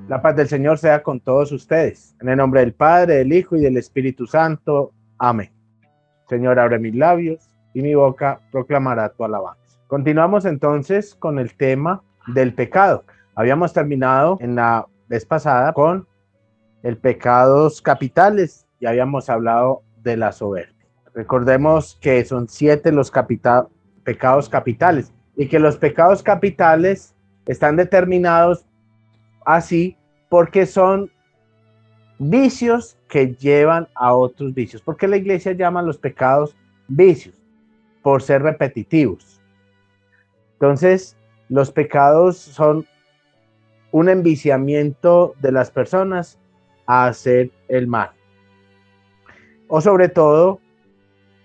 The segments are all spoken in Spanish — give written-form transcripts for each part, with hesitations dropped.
La paz del Señor sea con todos ustedes. En el nombre del Padre, del Hijo y del Espíritu Santo. Amén. Señor, abre mis labios y mi boca proclamará tu alabanza. Continuamos entonces con el tema del pecado. Habíamos terminado en la vez pasada con el pecados capitales y habíamos hablado de la soberbia. Recordemos que son 7 los pecados capitales y que los pecados capitales están determinados así porque son vicios que llevan a otros vicios. ¿Por qué la iglesia llama a los pecados vicios? Por ser repetitivos. Entonces, los pecados son un enviciamiento de las personas a hacer el mal. O sobre todo,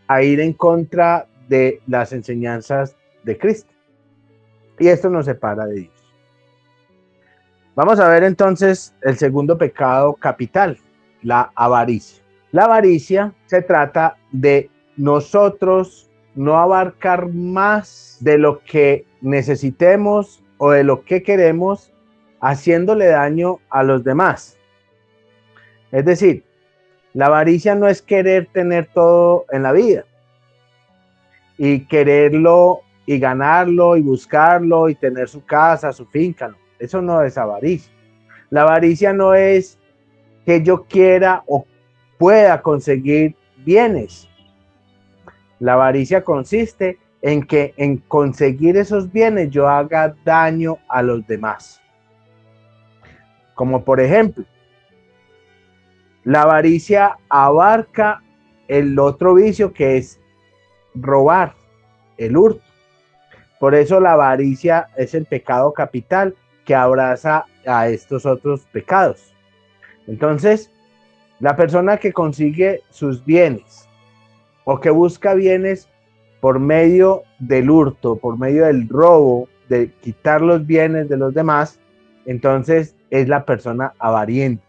a ir en contra de las enseñanzas de Cristo. Y esto nos separa de Dios. Vamos a ver entonces el segundo pecado capital, la avaricia. La avaricia se trata de nosotros no abarcar más de lo que necesitemos o de lo que queremos, haciéndole daño a los demás. Es decir, la avaricia no es querer tener todo en la vida y quererlo y ganarlo y buscarlo y tener su casa, su finca. No, eso no es avaricia. La avaricia no es que yo quiera o pueda conseguir bienes. La avaricia consiste en que en conseguir esos bienes yo haga daño a los demás. Como por ejemplo, la avaricia abarca el otro vicio que es robar, el hurto. Por eso la avaricia es el pecado capital que abraza a estos otros pecados. Entonces, la persona que consigue sus bienes o que busca bienes por medio del hurto, por medio del robo, de quitar los bienes de los demás, entonces es la persona avarienta.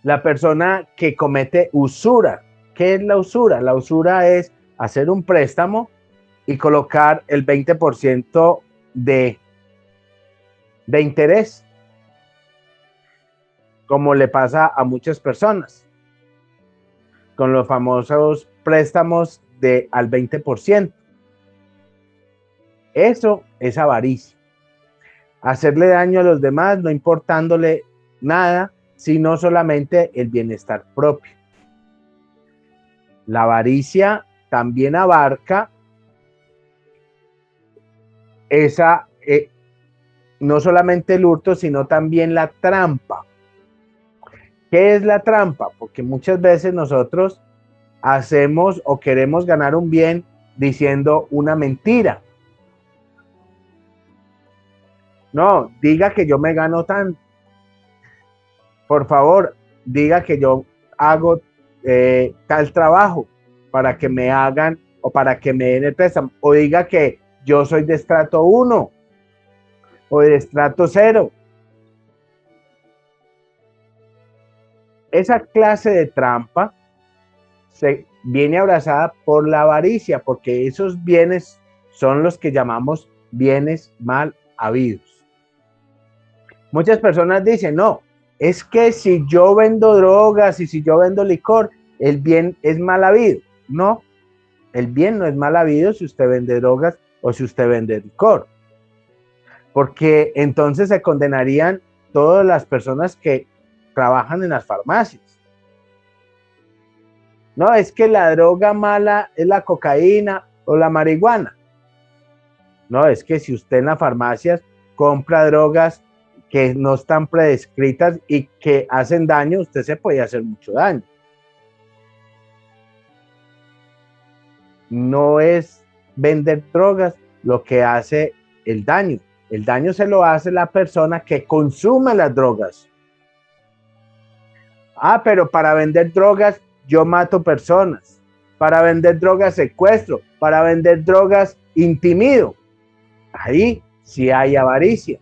La persona que comete usura. ¿Qué es la usura? La usura es hacer un préstamo y colocar el 20% de interés, como le pasa a muchas personas, con los famosos préstamos de al 20%. Eso es avaricia. Hacerle daño a los demás, no importándole nada, sino solamente el bienestar propio. La avaricia también abarca no solamente el hurto, sino también la trampa. ¿Qué es la trampa? Porque muchas veces nosotros hacemos o queremos ganar un bien diciendo una mentira. No, diga que yo me gano tanto. Por favor, diga que yo hago tal trabajo para que me hagan o para que me den el préstamo. O diga que yo soy de estrato 1 o de estrato 0. Esa clase de trampa se viene abrazada por la avaricia, porque esos bienes son los que llamamos bienes mal habidos. Muchas personas dicen, no, es que si yo vendo drogas y si yo vendo licor, el bien es mal habido. No, el bien no es mal habido si usted vende drogas o si usted vende licor. Porque entonces se condenarían todas las personas que trabajan en las farmacias. No, es que la droga mala es la cocaína o la marihuana. No, es que si usted en las farmacias compra drogas que no están prescritas y que hacen daño, usted se puede hacer mucho daño. No es vender drogas lo que hace el daño. El daño se lo hace la persona que consume las drogas. Ah, pero para vender drogas yo mato personas. Para vender drogas secuestro. Para vender drogas intimido. Ahí sí hay avaricia.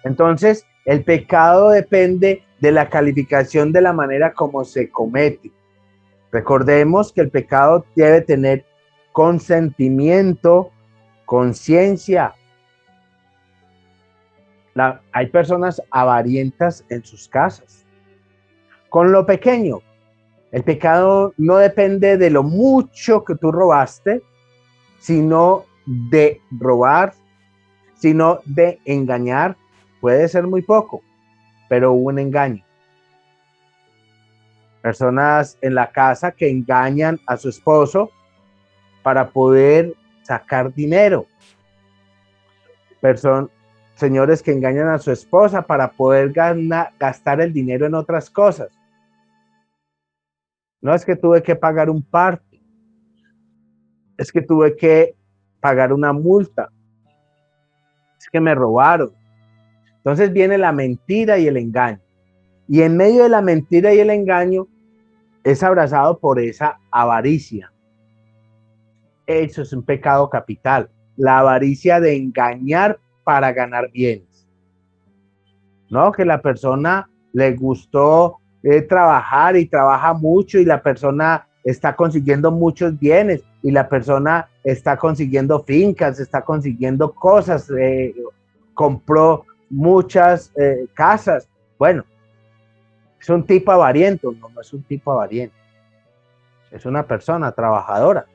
Entonces, el pecado depende de la calificación de la manera como se comete. Recordemos que el pecado debe tener consentimiento, conciencia. Hay personas avarientas en sus casas. Con lo pequeño, el pecado no depende de lo mucho que tú robaste, sino de robar, sino de engañar. Puede ser muy poco, pero hubo un engaño. Personas en la casa que engañan a su esposo para poder sacar dinero. Señores que engañan a su esposa para poder gastar el dinero en otras cosas. No es que tuve que pagar un parto, es que tuve que pagar una multa, es que me robaron. Entonces viene la mentira y el engaño. Y en medio de la mentira y el engaño es abrazado por esa avaricia. Eso es un pecado capital. La avaricia de engañar para ganar bienes. No, que la persona le gustó trabajar y trabaja mucho y la persona está consiguiendo muchos bienes y la persona está consiguiendo fincas, está consiguiendo cosas, compró muchas casas. Bueno, es un tipo avariento. No, no es un tipo avariento. Es una persona trabajadora.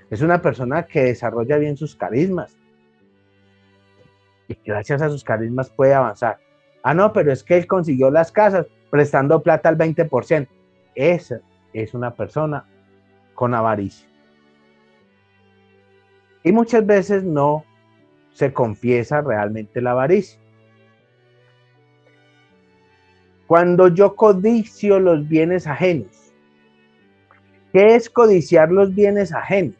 Es una persona que desarrolla bien sus carismas. Y gracias a sus carismas puede avanzar. Ah, no, pero es que él consiguió las casas prestando plata al 20%. Esa es una persona con avaricia. Y muchas veces no se confiesa realmente la avaricia. Cuando yo codicio los bienes ajenos. ¿Qué es codiciar los bienes ajenos?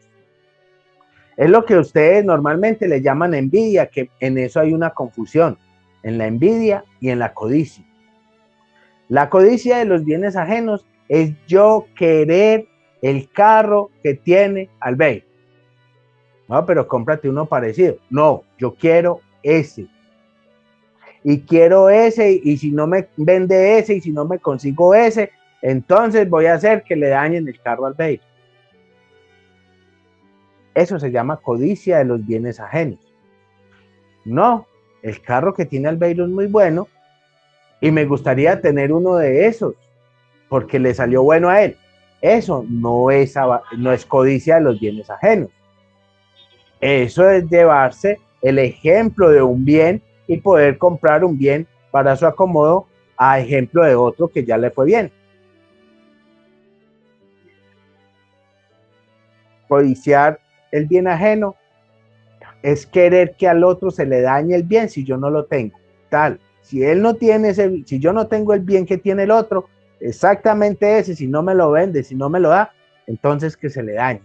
Es lo que ustedes normalmente le llaman envidia, que en eso hay una confusión, en la envidia y en la codicia. La codicia de los bienes ajenos es yo querer el carro que tiene Albey. No, pero cómprate uno parecido. No, yo quiero ese. Y quiero ese, y si no me vende ese, y si no me consigo ese, entonces voy a hacer que le dañen el carro al Albey. Eso se llama codicia de los bienes ajenos. No, el carro que tiene Albeiro es muy bueno y me gustaría tener uno de esos porque le salió bueno a él. Eso no es codicia de los bienes ajenos. Eso es llevarse el ejemplo de un bien y poder comprar un bien para su acomodo a ejemplo de otro que ya le fue bien. Codiciar el bien ajeno es querer que al otro se le dañe el bien si yo no lo tengo. Tal, si él no tiene ese, si yo no tengo el bien que tiene el otro, exactamente ese, si no me lo vende, si no me lo da, entonces que se le dañe.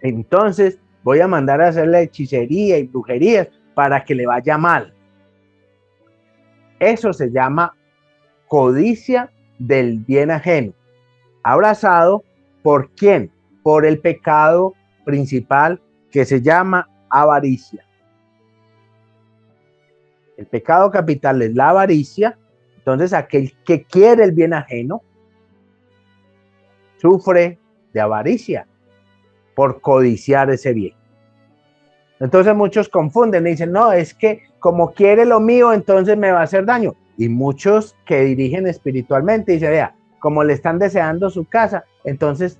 Entonces voy a mandar a hacerle hechicería y brujerías para que le vaya mal. Eso se llama codicia del bien ajeno. Abrazado por quién? Por el pecado principal que se llama avaricia. El pecado capital es la avaricia. Entonces aquel que quiere el bien ajeno sufre de avaricia por codiciar ese bien. Entonces muchos confunden y dicen, no, es que como quiere lo mío, entonces me va a hacer daño. Y muchos que dirigen espiritualmente dicen, vea, como le están deseando su casa, entonces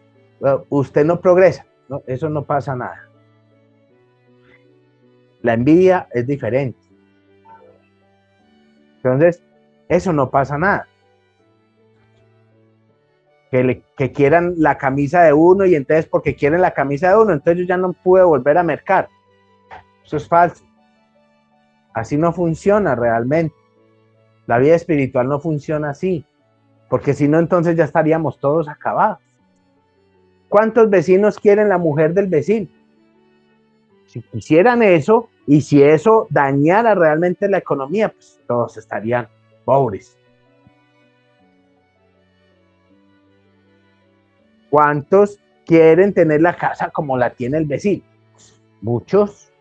usted no progresa. No, eso no pasa nada. La envidia es diferente. Entonces, eso no pasa nada. Que quieran la camisa de uno y entonces porque quieren la camisa de uno, entonces yo ya no pude volver a mercar. Eso es falso. Así no funciona realmente. La vida espiritual no funciona así, porque si no, entonces ya estaríamos todos acabados. ¿Cuántos vecinos quieren la mujer del vecino? Si quisieran eso, y si eso dañara realmente la economía, pues todos estarían pobres. ¿Cuántos quieren tener la casa como la tiene el vecino? Muchos.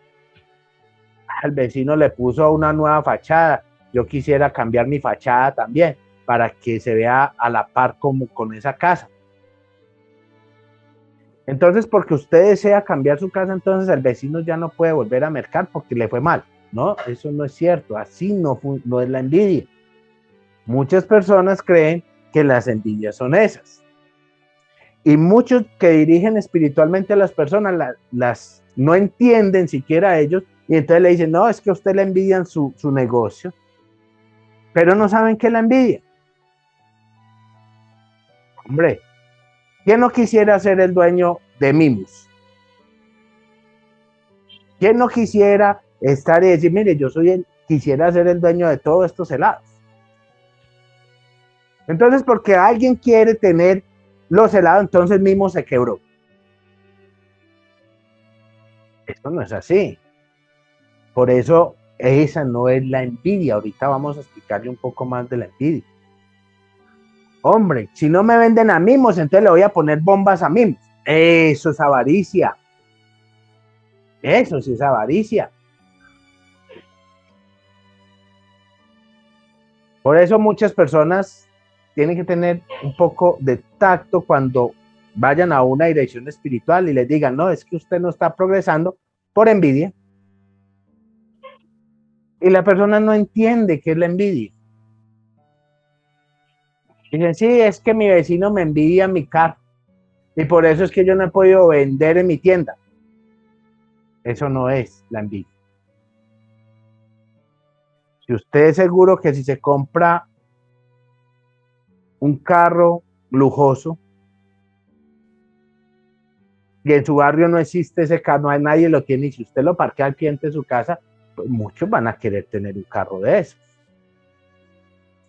Al vecino le puso una nueva fachada. Yo quisiera cambiar mi fachada también para que se vea a la par como con esa casa. Entonces, porque usted desea cambiar su casa, entonces el vecino ya no puede volver a mercar porque le fue mal. No, eso no es cierto. Así no es la envidia. Muchas personas creen que las envidias son esas. Y muchos que dirigen espiritualmente a las personas las no entienden siquiera ellos y entonces le dicen, no, es que a usted le envidian su negocio, pero no saben qué es la envidia. Hombre, ¿quién no quisiera ser el dueño de Mimos? ¿Quién no quisiera estar y decir, mire, quisiera ser el dueño de todos estos helados? Entonces, porque alguien quiere tener los helados, entonces Mimos se quebró. Esto no es así. Por eso, esa no es la envidia. Ahorita vamos a explicarle un poco más de la envidia. Hombre, si no me venden a Mimos, entonces le voy a poner bombas a Mimos. Eso es avaricia. Eso sí es avaricia. Por eso muchas personas tienen que tener un poco de tacto cuando vayan a una dirección espiritual y les digan, no, es que usted no está progresando por envidia. Y la persona no entiende qué es la envidia. Dicen, sí, es que mi vecino me envidia mi carro y por eso es que yo no he podido vender en mi tienda. Eso no es la envidia. Si usted es seguro que si se compra un carro lujoso y en su barrio no existe ese carro, no hay nadie lo tiene y si usted lo parquea al cliente de su casa, pues muchos van a querer tener un carro de esos.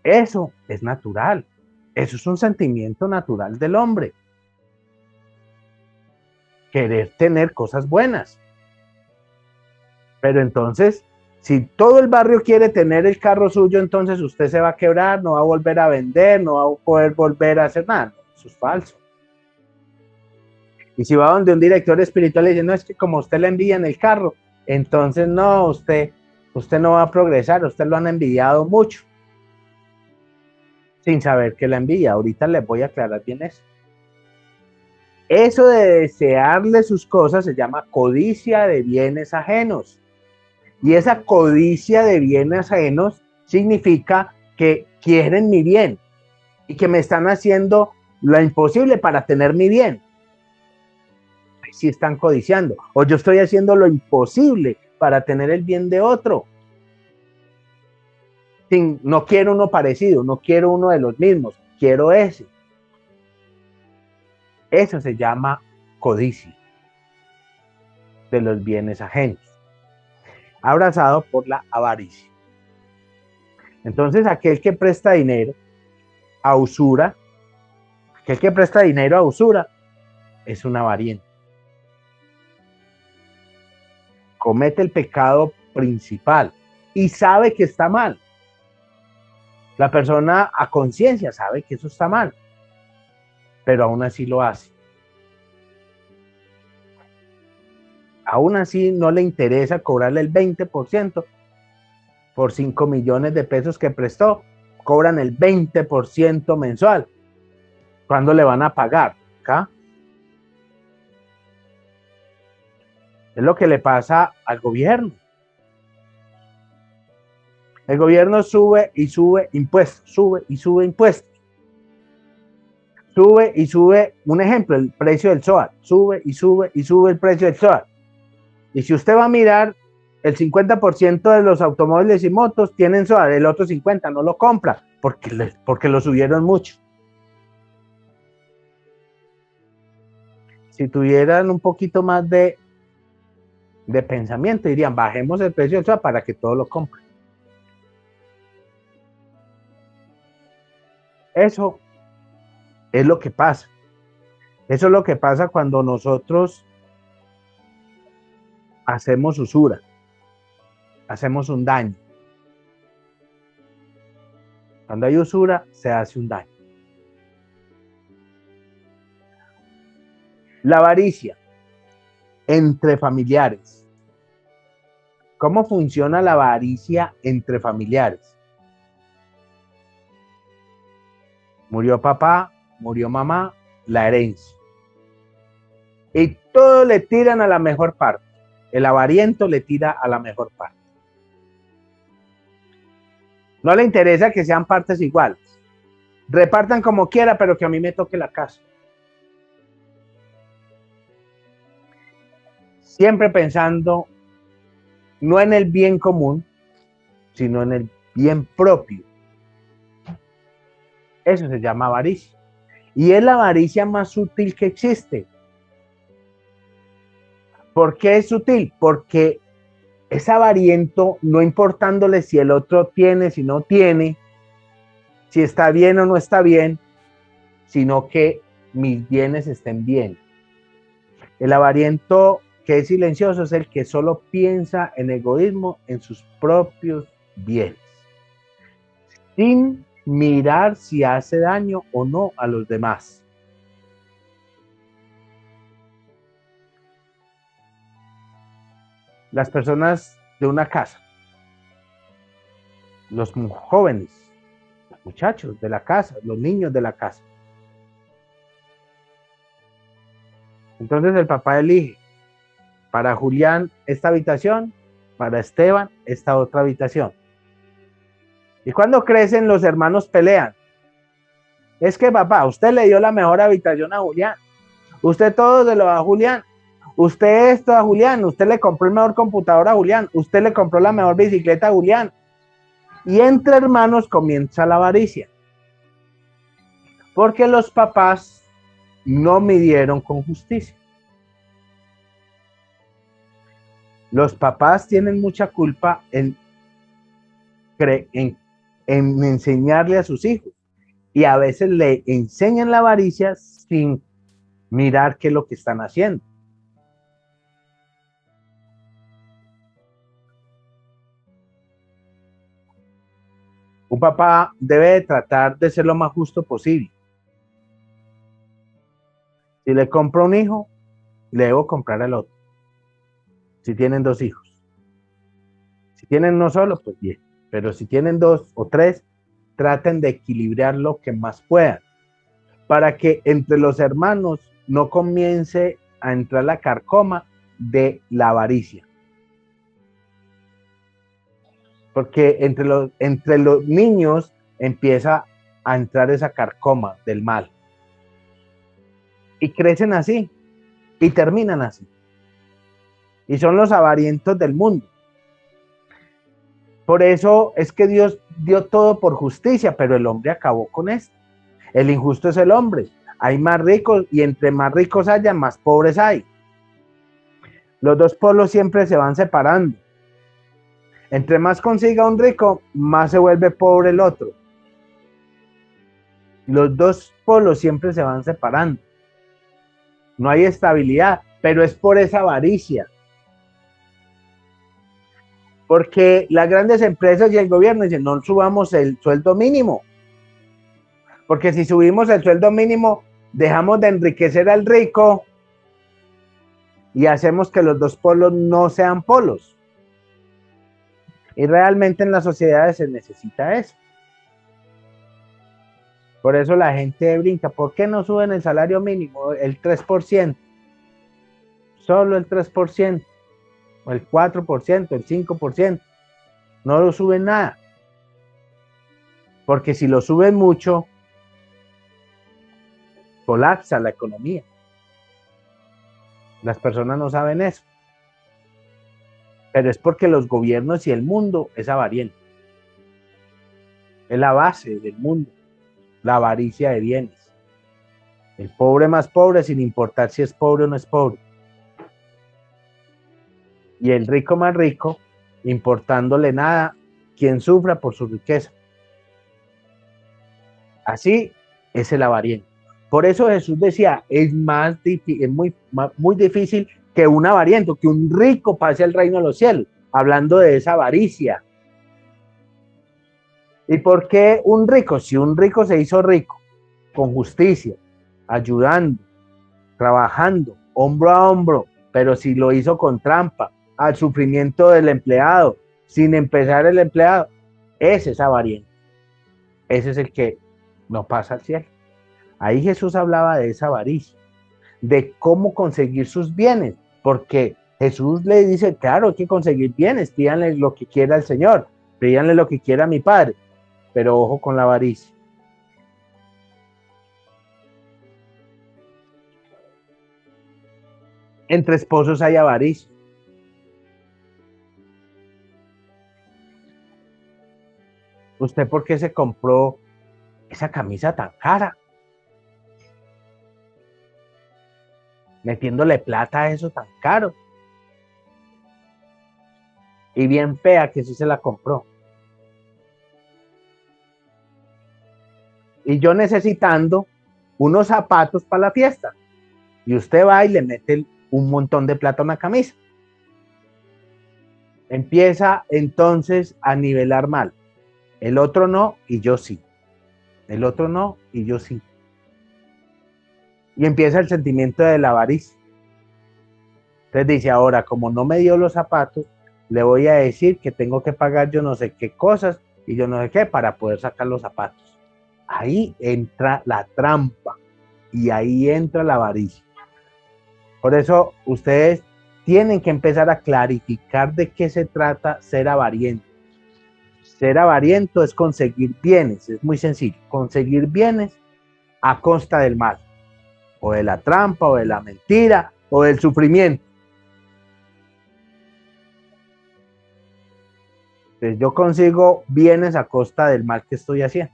Eso es natural. Eso es un sentimiento natural del hombre. Querer tener cosas buenas. Pero entonces, si todo el barrio quiere tener el carro suyo, entonces usted se va a quebrar, no va a volver a vender, no va a poder volver a hacer nada. Eso es falso. Y si va donde un director espiritual y dice, no, es que como usted le envía en el carro, entonces no, usted no va a progresar, usted lo han envidiado mucho, sin saber que la envidia. Ahorita les voy a aclarar bien eso. Eso de desearle sus cosas se llama codicia de bienes ajenos. Y esa codicia de bienes ajenos significa que quieren mi bien y que me están haciendo lo imposible para tener mi bien. Si están codiciando, o yo estoy haciendo lo imposible para tener el bien de otro. No quiero uno parecido, no quiero uno de los mismos, quiero ese. Eso se llama codicia de los bienes ajenos, abrazado por la avaricia. Entonces, aquel que presta dinero a usura, es un avariento. Comete el pecado principal y sabe que está mal. La persona a conciencia sabe que eso está mal, pero aún así lo hace. Aún así no le interesa cobrarle el 20% por 5 millones de pesos que prestó. Cobran el 20% mensual. ¿Cuándo le van a pagar? ¿Acá? Es lo que le pasa al gobierno. El gobierno sube y sube impuestos, sube y sube impuestos. Sube y sube, un ejemplo, el precio del SOAT, sube y sube y sube el precio del SOAT. Y si usted va a mirar, el 50% de los automóviles y motos tienen SOAT, el otro 50% no lo compra porque lo subieron mucho. Si tuvieran un poquito más de pensamiento, dirían, bajemos el precio del SOAT para que todos lo compren. Eso es lo que pasa. Eso es lo que pasa cuando nosotros hacemos usura, hacemos un daño. Cuando hay usura, se hace un daño. La avaricia entre familiares. ¿Cómo funciona la avaricia entre familiares? Murió papá, murió mamá, la herencia. Y todos le tiran a la mejor parte. El avariento le tira a la mejor parte. No le interesa que sean partes iguales. Repartan como quiera, pero que a mí me toque la casa. Siempre pensando no en el bien común, sino en el bien propio. Eso se llama avaricia. Y es la avaricia más sutil que existe. ¿Por qué es sutil? Porque es avariento, no importándole si el otro tiene, si no tiene, si está bien o no está bien, sino que mis bienes estén bien. El avariento que es silencioso es el que solo piensa en egoísmo, en sus propios bienes, sin mirar si hace daño o no a los demás. Las personas de una casa, los jóvenes, los muchachos de la casa, los niños de la casa. Entonces el papá elige para Julián esta habitación, para Esteban esta otra habitación. Y cuando crecen los hermanos pelean. Es que papá, usted le dio la mejor habitación a Julián. Usted todo se lo da a Julián. Usted esto a Julián. Usted le compró el mejor computador a Julián. Usted le compró la mejor bicicleta a Julián. Y entre hermanos comienza la avaricia. Porque los papás no midieron con justicia. Los papás tienen mucha culpa en enseñarle a sus hijos. Y a veces le enseñan la avaricia sin mirar qué es lo que están haciendo. Un papá debe tratar de ser lo más justo posible. Si le compro un hijo, le debo comprar al otro. Si tienen dos hijos. Si tienen uno solo, pues bien. Pero si tienen dos o tres, traten de equilibrar lo que más puedan. Para que entre los hermanos no comience a entrar la carcoma de la avaricia. Porque entre los niños empieza a entrar esa carcoma del mal. Y crecen así. Y terminan así. Y son los avarientos del mundo. Por eso es que Dios dio todo por justicia, pero el hombre acabó con esto. El injusto es el hombre. Hay más ricos y entre más ricos haya, más pobres hay. Los dos polos siempre se van separando. Entre más consiga un rico, más se vuelve pobre el otro. Los dos polos siempre se van separando. No hay estabilidad, pero es por esa avaricia. Porque las grandes empresas y el gobierno dicen, no subamos el sueldo mínimo. Porque si subimos el sueldo mínimo, dejamos de enriquecer al rico y hacemos que los dos polos no sean polos. Y realmente en las sociedades se necesita eso. Por eso la gente brinca. ¿Por qué no suben el salario mínimo? El 3%. Solo el 3%. O el 4%, el 5%. No lo suben nada. Porque si lo suben mucho, colapsa la economía. Las personas no saben eso. Pero es porque los gobiernos y el mundo es avariento. Es la base del mundo. La avaricia de bienes. El pobre más pobre sin importar si es pobre o no es pobre. Y el rico más rico importándole nada quien sufra por su riqueza. Así es el avariento. Por eso Jesús decía, es muy difícil que un avariento, que un rico pase al reino de los cielos, hablando de esa avaricia. ¿Y por qué un rico? Si un rico se hizo rico con justicia, ayudando, trabajando, hombro a hombro, pero si lo hizo con trampa, al sufrimiento del empleado, sin empezar el empleado, ese es avariento. Ese es el que no pasa al cielo. Ahí Jesús hablaba de esa avaricia, de cómo conseguir sus bienes, porque Jesús le dice, claro, hay que conseguir bienes, pídanle lo que quiera el Señor, pídanle lo que quiera mi Padre, pero ojo con la avaricia. Entre esposos hay avaricia. ¿Usted por qué se compró esa camisa tan cara? Metiéndole plata a eso tan caro. Y bien fea que sí se la compró. Y yo necesitando unos zapatos para la fiesta. Y usted va y le mete un montón de plata a una camisa. Empieza entonces a nivelar mal. El otro no y yo sí. El otro no y yo sí. Y empieza el sentimiento de la avaricia. Entonces dice, ahora como no me dio los zapatos, le voy a decir que tengo que pagar yo no sé qué cosas y yo no sé qué para poder sacar los zapatos. Ahí entra la trampa y ahí entra la avaricia. Por eso ustedes tienen que empezar a clarificar de qué se trata ser avariento. Ser avariento es conseguir bienes, es muy sencillo. Conseguir bienes a costa del mal, o de la trampa, o de la mentira, o del sufrimiento. Entonces yo consigo bienes a costa del mal que estoy haciendo.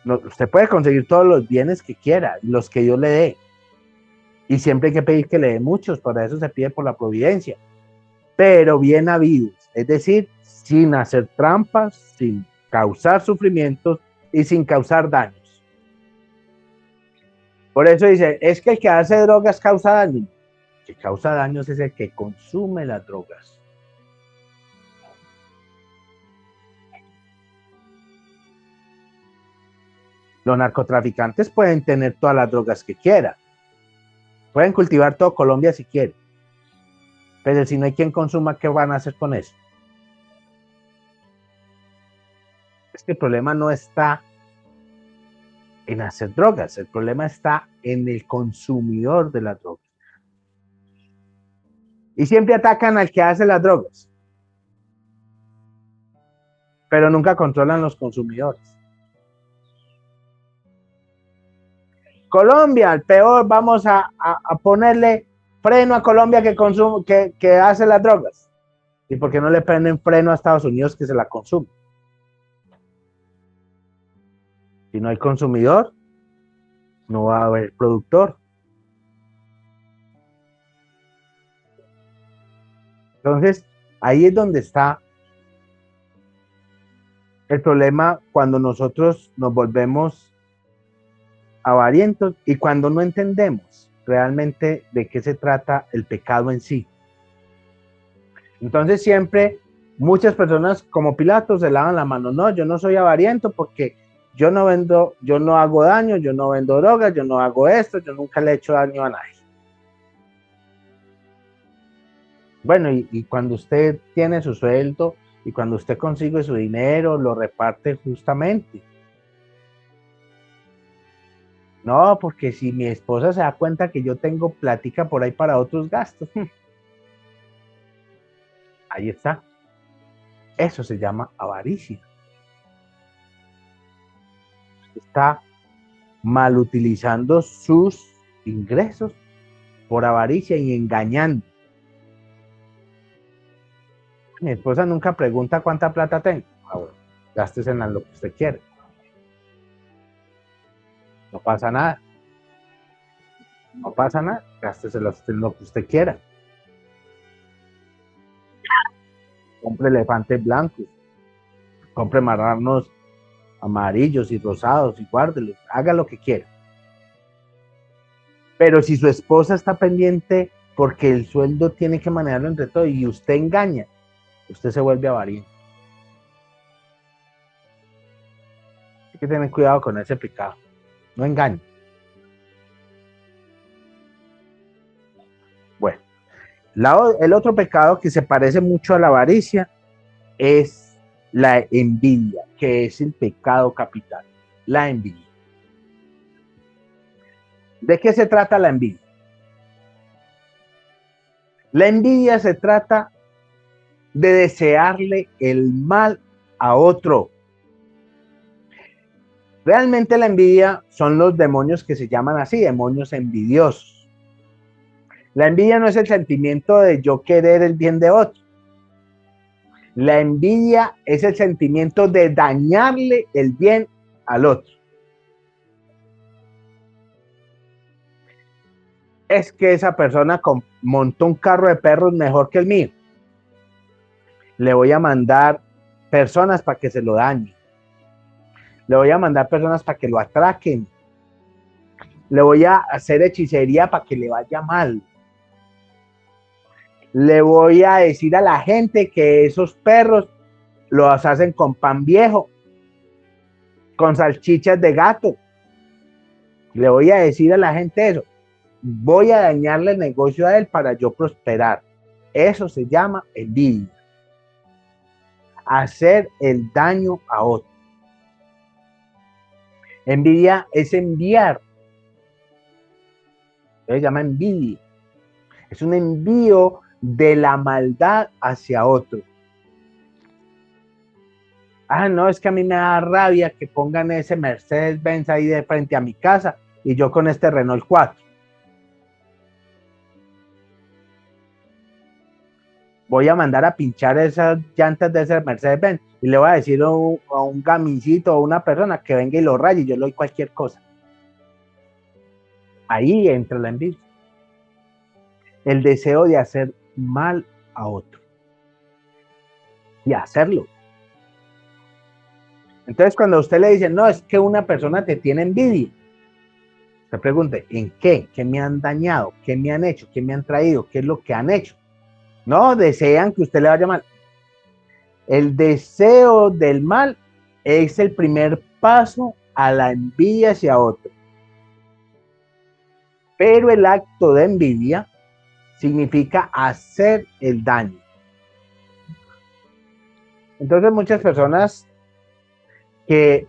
No, usted puede conseguir todos los bienes que quiera, los que Dios le dé. Y siempre hay que pedir que le dé muchos, para eso se pide por la providencia. Pero bien habidos, es decir, sin hacer trampas, sin causar sufrimientos y sin causar daños. Por eso dice, es que el que hace drogas causa daño. El que causa daños es el que consume las drogas. Los narcotraficantes pueden tener todas las drogas que quieran. Pueden cultivar todo Colombia si quieren. Pero si no hay quien consuma, ¿qué van a hacer con eso? Es que el problema no está en hacer drogas, el problema está en el consumidor de las drogas. Y siempre atacan al que hace las drogas, pero nunca controlan los consumidores. Colombia, el peor, vamos a ponerle freno a Colombia que hace las drogas. ¿Y por qué no le prenden freno a Estados Unidos que se la consume? Si no hay consumidor, no va a haber productor. Entonces, ahí es donde está el problema cuando nosotros nos volvemos avarientos y cuando no entendemos realmente de qué se trata el pecado en sí. Entonces siempre muchas personas como Pilato se lavan la mano. No, yo no soy avariento porque yo no vendo, yo no hago daño, yo no vendo drogas, yo no hago esto, yo nunca le he hecho daño a nadie. Bueno, y cuando usted tiene su sueldo y cuando usted consigue su dinero, lo reparte justamente. No, porque si mi esposa se da cuenta que yo tengo plática por ahí para otros gastos, ahí está. Eso se llama avaricia. Está mal utilizando sus ingresos por avaricia y engañando. Mi esposa nunca pregunta cuánta plata tengo. Ahora, gástese en lo que usted quiere. No pasa nada. No pasa nada. Gástese en lo que usted quiera. Compre elefantes blancos. Compre marranos amarillos y rosados y guárdelos. Haga lo que quiera. Pero si su esposa está pendiente porque el sueldo tiene que manejarlo entre todos y usted engaña, usted se vuelve avariento. Hay que tener cuidado con ese pecado. No engañe. Bueno, el otro pecado que se parece mucho a la avaricia es la envidia, que es el pecado capital. La envidia. ¿De qué se trata la envidia? La envidia se trata de desearle el mal a otro. Realmente la envidia son los demonios que se llaman así, demonios envidiosos. La envidia no es el sentimiento de yo querer el bien de otro. La envidia es el sentimiento de dañarle el bien al otro. Es que esa persona montó un carro de perros mejor que el mío. Le voy a mandar personas para que se lo dañen. Le voy a mandar personas para que lo atraquen. Le voy a hacer hechicería para que le vaya mal. Le voy a decir a la gente que esos perros los hacen con pan viejo, con salchichas de gato. Le voy a decir a la gente eso. Voy a dañarle el negocio a él para yo prosperar. Eso se llama envidia. Hacer el daño a otro. Envidia es enviar. Se llama envidia. Es un envío de la maldad hacia otro. Ah, no, es que a mí me da rabia que pongan ese Mercedes-Benz ahí de frente a mi casa y yo con este Renault 4. Voy a mandar a pinchar esas llantas de ese Mercedes-Benz y le voy a decir a un gamincito o a una persona que venga y lo raye y yo le doy cualquier cosa. Ahí entra la envidia. El deseo de hacer mal a otro. Y hacerlo. Entonces, cuando a usted le dicen, no, es que una persona te tiene envidia, se pregunte, ¿en qué? ¿Qué me han dañado? ¿Qué me han hecho? ¿Qué me han traído? ¿Qué es lo que han hecho? No, desean que usted le vaya mal. El deseo del mal es el primer paso a la envidia hacia otro. Pero el acto de envidia significa hacer el daño. Entonces, muchas personas que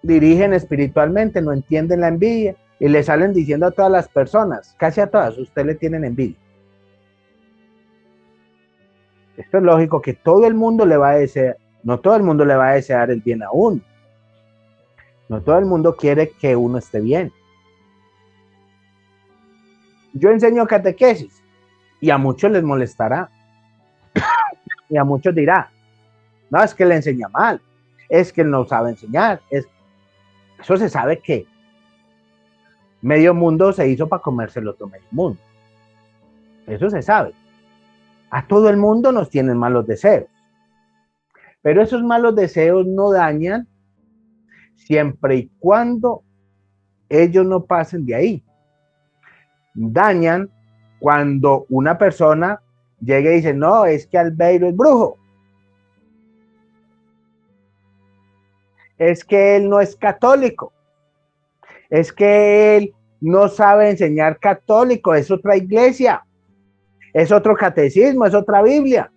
dirigen espiritualmente no entienden la envidia y le salen diciendo a todas las personas, casi a todas, usted le tienen envidia. Esto es lógico que todo el mundo le va a desear, no todo el mundo le va a desear el bien a uno. No todo el mundo quiere que uno esté bien. Yo enseño catequesis y a muchos les molestará. Y a muchos dirá, no, es que le enseña mal, es que él no sabe enseñar. Eso se sabe que medio mundo se hizo para comerse el otro medio mundo. Eso se sabe. A todo el mundo nos tienen malos deseos. Pero esos malos deseos no dañan siempre y cuando ellos no pasen de ahí. Dañan cuando una persona llega y dice, no, es que Albeiro es brujo. Es que él no es católico. Es que él no sabe enseñar católico, es otra iglesia, es otro catecismo, es otra Biblia.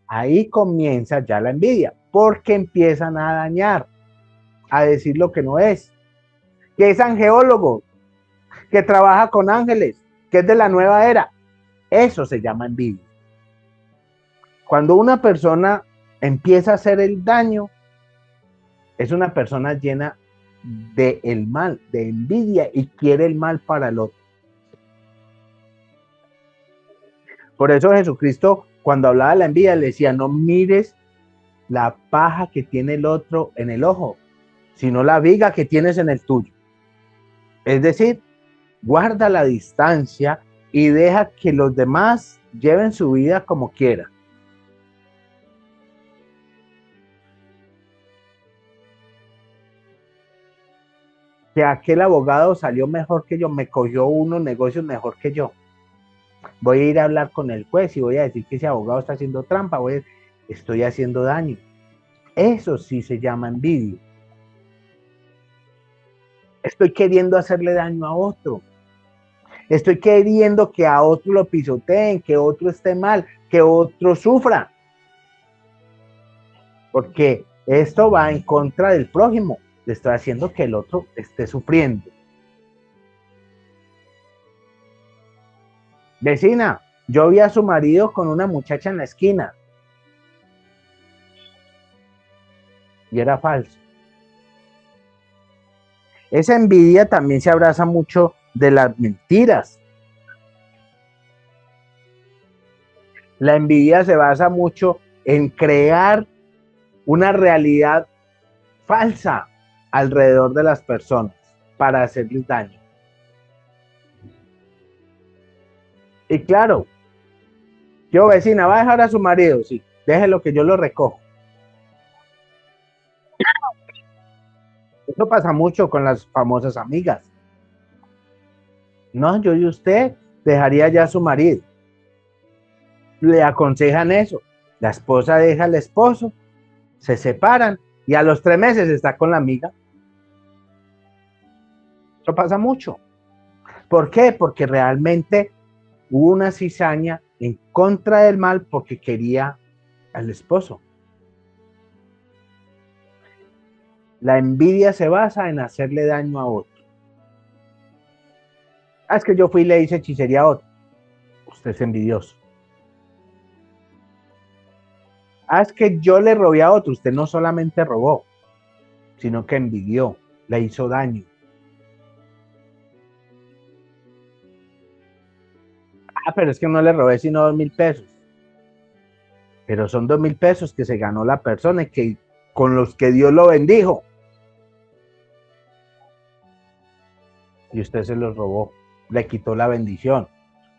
Ahí comienza ya la envidia, porque empiezan a dañar, a decir lo que no es, que es angeólogo, que trabaja con ángeles, que es de la nueva era. Eso se llama envidia. Cuando una persona empieza a hacer el daño, es una persona llena de el mal, de envidia y quiere el mal para el otro. Por eso Jesucristo, cuando hablaba de la envidia, le decía, no mires la paja que tiene el otro en el ojo, sino la viga que tienes en el tuyo. Es decir, guarda la distancia y deja que los demás lleven su vida como quieran. Que aquel abogado salió mejor que yo, me cogió unos negocios mejor que yo. Voy a ir a hablar con el juez y voy a decir que ese abogado está haciendo trampa, estoy haciendo daño. Eso sí se llama envidia. Estoy queriendo hacerle daño a otro. Estoy queriendo que a otro lo pisoteen, que otro esté mal, que otro sufra. Porque esto va en contra del prójimo. Le estoy haciendo que el otro esté sufriendo. Vecina, yo vi a su marido con una muchacha en la esquina. y era falso. Esa envidia también se abraza mucho de las mentiras. La envidia se basa mucho en crear una realidad falsa alrededor de las personas para hacerles daño. Y claro, yo vecina, ¿va a dejar a su marido? Sí, déjelo que yo lo recojo. Eso pasa mucho con las famosas amigas. No, yo y usted dejaría ya a su marido. Le aconsejan eso. La esposa deja al esposo, se separan y a los 3 meses está con la amiga. Eso pasa mucho. ¿Por qué? Porque realmente hubo una cizaña en contra del mal porque quería al esposo. La envidia se basa en hacerle daño a otro. Ah, es que yo fui y le hice hechicería a otro. Usted es envidioso. Ah, es que yo le robé a otro. Usted no solamente robó, sino que envidió, le hizo daño. Ah, pero es que no le robé sino 2.000 pesos. Pero son 2.000 pesos que se ganó la persona y que con los que Dios lo bendijo. Y usted se los robó, le quitó la bendición.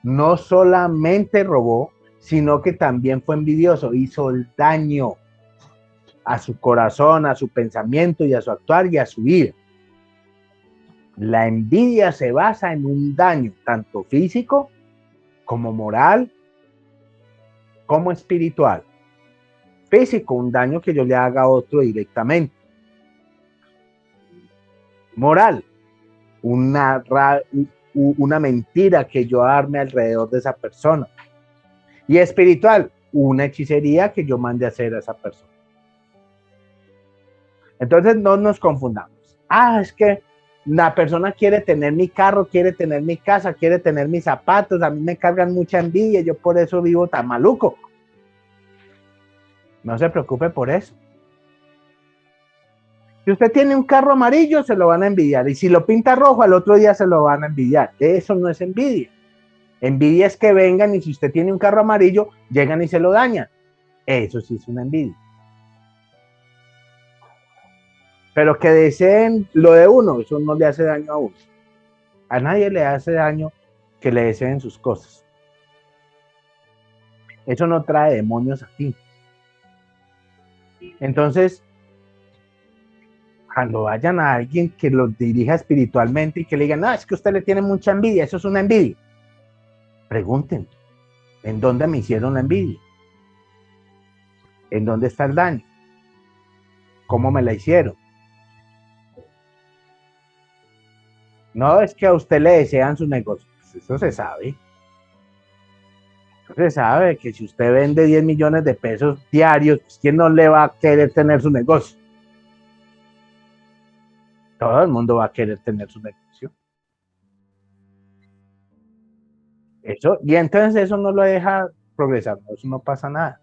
No solamente robó, sino que también fue envidioso, hizo el daño a su corazón, a su pensamiento y a su actuar y a su vida. La envidia se basa en un daño tanto físico como moral, como espiritual. Físico, un daño que yo le haga a otro directamente. Moral, una mentira que yo arme alrededor de esa persona. Y espiritual, una hechicería que yo mande a hacer a esa persona. Entonces no nos confundamos. Ah, es que la persona quiere tener mi carro, quiere tener mi casa, quiere tener mis zapatos, a mí me cargan mucha envidia, yo por eso vivo tan maluco. No se preocupe por eso. Si usted tiene un carro amarillo, se lo van a envidiar. Y si lo pinta rojo, al otro día se lo van a envidiar. Eso no es envidia. Envidia es que vengan y si usted tiene un carro amarillo, llegan y se lo dañan. Eso sí es una envidia. Pero que deseen lo de uno, eso no le hace daño a uno. A nadie le hace daño que le deseen sus cosas. Eso no trae demonios a ti. Entonces, cuando vayan a alguien que los dirija espiritualmente y que le digan, no, es que usted le tiene mucha envidia, eso es una envidia. Pregunten, ¿en dónde me hicieron la envidia? ¿En dónde está el daño? ¿Cómo me la hicieron? No es que a usted le desean su negocio. Pues eso se sabe. Eso se sabe que si usted vende 10 millones de pesos diarios, pues ¿quién no le va a querer tener su negocio? Todo el mundo va a querer tener su negocio. Eso, y entonces eso no lo deja progresar, eso no pasa nada.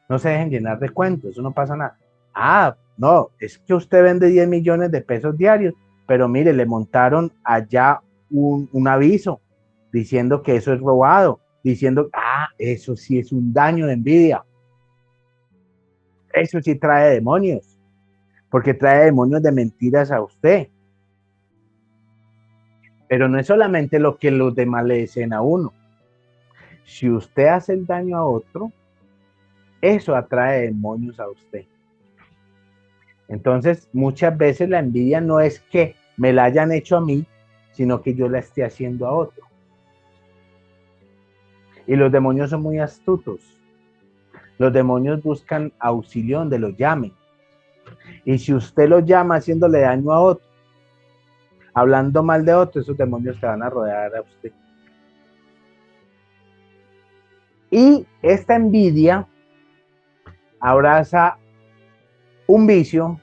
No se dejen llenar de cuentos, eso no pasa nada. Ah, no, es que usted vende 10 millones de pesos diarios, pero mire, le montaron allá un aviso diciendo que eso es robado, diciendo, eso sí es un daño de envidia. Eso sí trae demonios, porque trae demonios de mentiras a usted. Pero no es solamente lo que los demás le dicen a uno. Si usted hace el daño a otro, eso atrae demonios a usted. Entonces, muchas veces la envidia no es que me la hayan hecho a mí, sino que yo la esté haciendo a otro. Y los demonios son muy astutos. Los demonios buscan auxilio donde lo llamen. Y si usted lo llama haciéndole daño a otro, hablando mal de otro, esos demonios te van a rodear a usted. Y esta envidia abraza un vicio,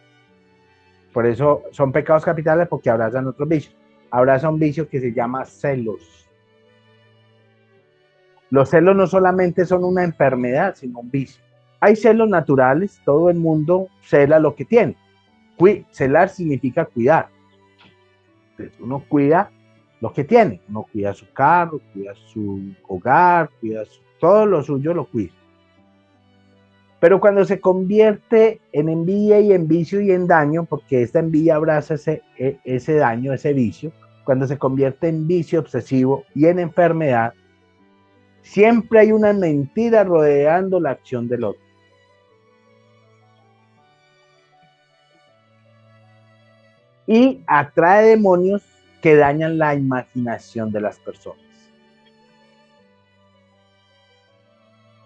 por eso son pecados capitales, porque abrazan otros vicios. Abraza un vicio que se llama celos. Los celos no solamente son una enfermedad, sino un vicio. Hay celos naturales, todo el mundo cela lo que tiene. Celar significa cuidar. Entonces, uno cuida lo que tiene, uno cuida su carro, cuida su hogar, todo lo suyo lo cuida. Pero cuando se convierte en envidia y en vicio y en daño, porque esta envidia abraza ese daño, ese vicio, cuando se convierte en vicio obsesivo y en enfermedad, siempre hay una mentira rodeando la acción del otro. Y atrae demonios que dañan la imaginación de las personas.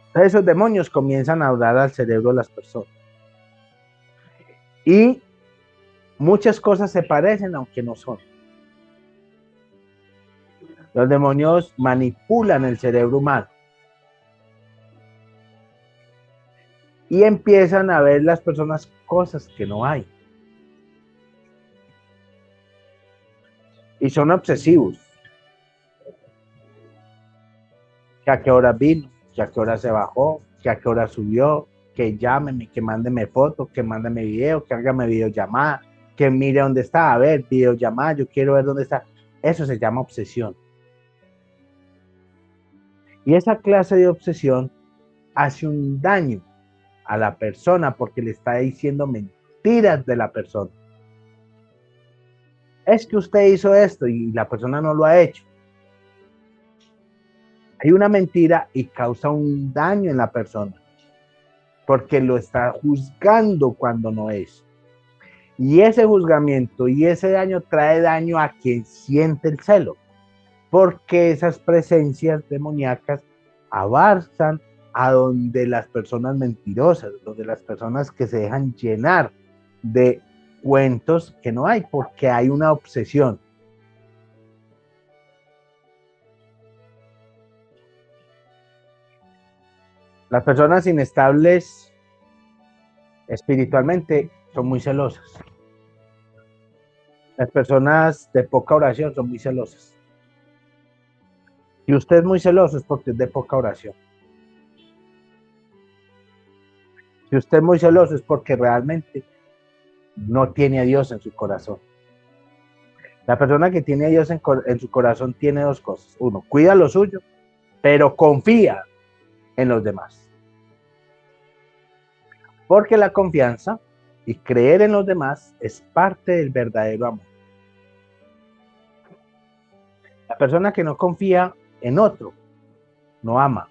Entonces, esos demonios comienzan a hablar al cerebro de las personas. Y muchas cosas se parecen aunque no son. Los demonios manipulan el cerebro humano. Y empiezan a ver las personas cosas que no hay. Y son obsesivos. Que a qué hora vino, que a qué hora se bajó, que a qué hora subió, que llámeme, que mándeme fotos, que mándeme video, que hágame videollamada, que mire dónde está, a ver, videollamada, yo quiero ver dónde está. Eso se llama obsesión. Y esa clase de obsesión hace un daño a la persona porque le está diciendo mentiras de la persona. Es que usted hizo esto y la persona no lo ha hecho. Hay una mentira y causa un daño en la persona porque lo está juzgando cuando no es. Y ese juzgamiento y ese daño trae daño a quien siente el celo, porque esas presencias demoníacas avanzan a donde las personas mentirosas, donde las personas que se dejan llenar de cuentos que no hay, porque hay una obsesión. Las personas inestables espiritualmente son muy celosas. Las personas de poca oración son muy celosas. Y usted es muy celoso es porque es de poca oración. Si usted es muy celoso es porque realmente no tiene a Dios en su corazón. La persona que tiene a Dios en su corazón tiene dos cosas. Uno, cuida lo suyo, pero confía en los demás. Porque la confianza y creer en los demás es parte del verdadero amor. La persona que no confía en otro no ama,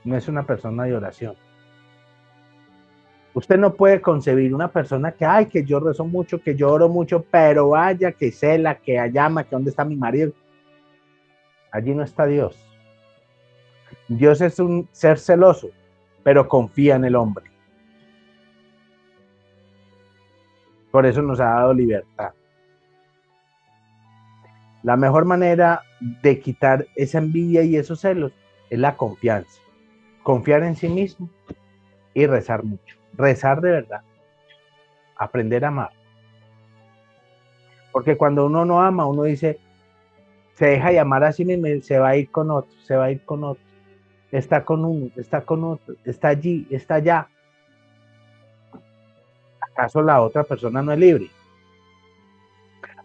no es una persona de oración. Usted no puede concebir una persona que, ay, que yo rezo mucho, que yo oro mucho, pero vaya, que cela, que llama, que dónde está mi marido. Allí no está Dios. Dios es un ser celoso, pero confía en el hombre. Por eso nos ha dado libertad. La mejor manera de quitar esa envidia y esos celos es la confianza. Confiar en sí mismo y rezar mucho. Rezar de verdad. Aprender a amar. Porque cuando uno no ama, uno dice, se deja llamar a sí mismo y se va a ir con otro, se va a ir con otro. Está con uno, está con otro, está allí, está allá. ¿Acaso la otra persona no es libre?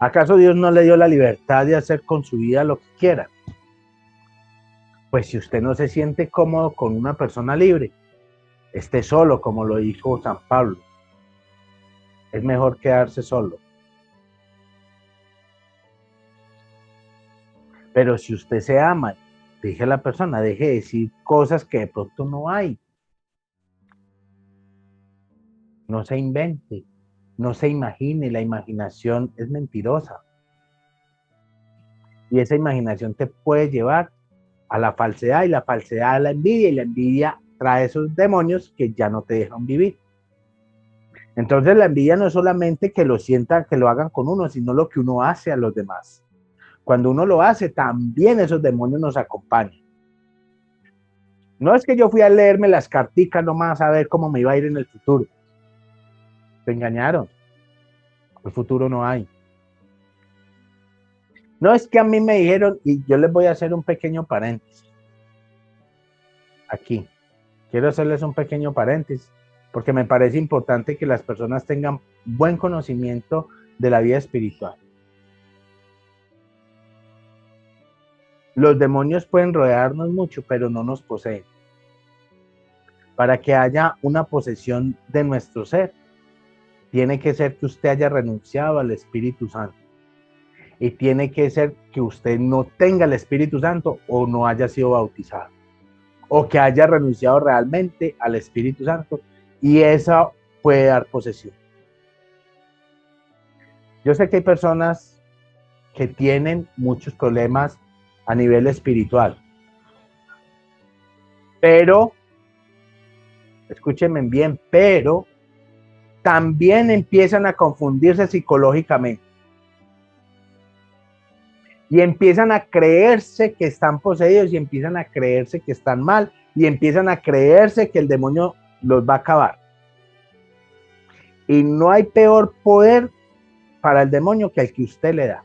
¿Acaso Dios no le dio la libertad de hacer con su vida lo que quiera? Pues si usted no se siente cómodo con una persona libre, esté solo, como lo dijo San Pablo. Es mejor quedarse solo. Pero si usted se ama, deje a la persona, deje de decir cosas que de pronto no hay. No se invente, no se imagine, la imaginación es mentirosa. Y esa imaginación te puede llevar a la falsedad y la falsedad a la envidia y la envidia trae esos demonios que ya no te dejan vivir. Entonces la envidia no es solamente que lo sientan, que lo hagan con uno, sino lo que uno hace a los demás. Cuando uno lo hace, también esos demonios nos acompañan. No es que yo fui a leerme las carticas nomás a ver cómo me iba a ir en el futuro. Se engañaron. El futuro no hay. No es que a mí me dijeron, y yo les voy a hacer un pequeño paréntesis aquí. quiero hacerles un pequeño paréntesis, porque me parece importante que las personas tengan buen conocimiento de la vida espiritual. Los demonios pueden rodearnos mucho, pero no nos poseen. Para que haya una posesión de nuestro ser, tiene que ser que usted haya renunciado al Espíritu Santo. Y tiene que ser que usted no tenga el Espíritu Santo o no haya sido bautizado. O que haya renunciado realmente al Espíritu Santo. Y eso puede dar posesión. Yo sé que hay personas que tienen muchos problemas a nivel espiritual. Pero, escúchenme bien, pero también empiezan a confundirse psicológicamente. Y empiezan a creerse que están poseídos y empiezan a creerse que están mal y empiezan a creerse que el demonio los va a acabar. Y no hay peor poder para el demonio que el que usted le da.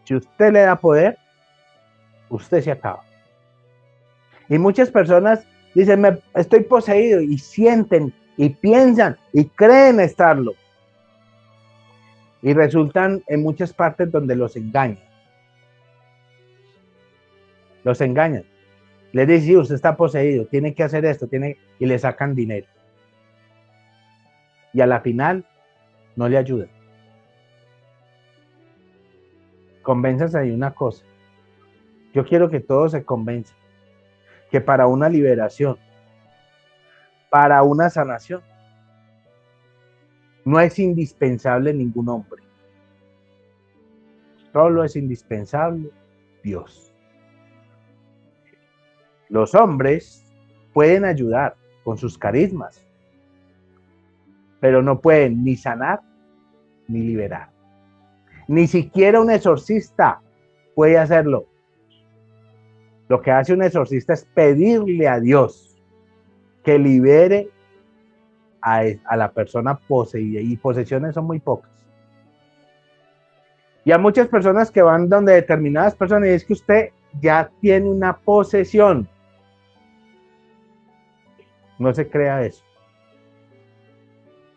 Si usted le da poder, usted se acaba. Y muchas personas dicen, estoy poseído, y sienten, y piensan, y creen estarlo. Y resultan en muchas partes donde los engañan. Los engañan. Les dicen, sí, usted está poseído, tiene que hacer esto, y le sacan dinero. Y a la final, no le ayudan. Convénzanse de una cosa. Yo quiero que todos se convenzan que para una liberación, para una sanación, no es indispensable ningún hombre. Solo es indispensable Dios. Los hombres pueden ayudar con sus carismas, pero no pueden ni sanar ni liberar. Ni siquiera un exorcista puede hacerlo. Lo que hace un exorcista es pedirle a Dios que libere a la persona poseída, y posesiones son muy pocas. Y a muchas personas que van donde determinadas personas y es que usted ya tiene una posesión. No se crea eso.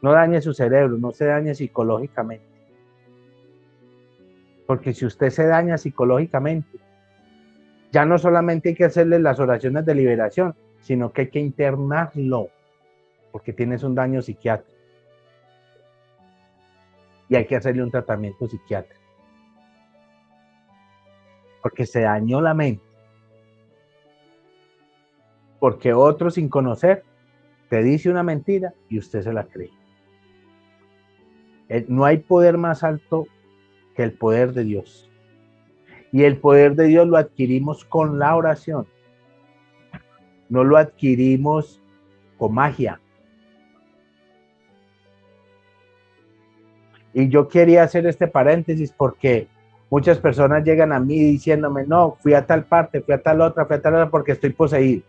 No dañe su cerebro, no se dañe psicológicamente. Porque si usted se daña psicológicamente, ya no solamente hay que hacerle las oraciones de liberación, sino que hay que internarlo, porque tienes un daño psiquiátrico. Y hay que hacerle un tratamiento psiquiátrico. Porque se dañó la mente. Porque otro sin conocer te dice una mentira y usted se la cree. No hay poder más alto que el poder de Dios. Y el poder de Dios lo adquirimos con la oración. No lo adquirimos con magia. Y yo quería hacer este paréntesis porque muchas personas llegan a mí diciéndome, no, fui a tal parte, fui a tal otra porque estoy poseído.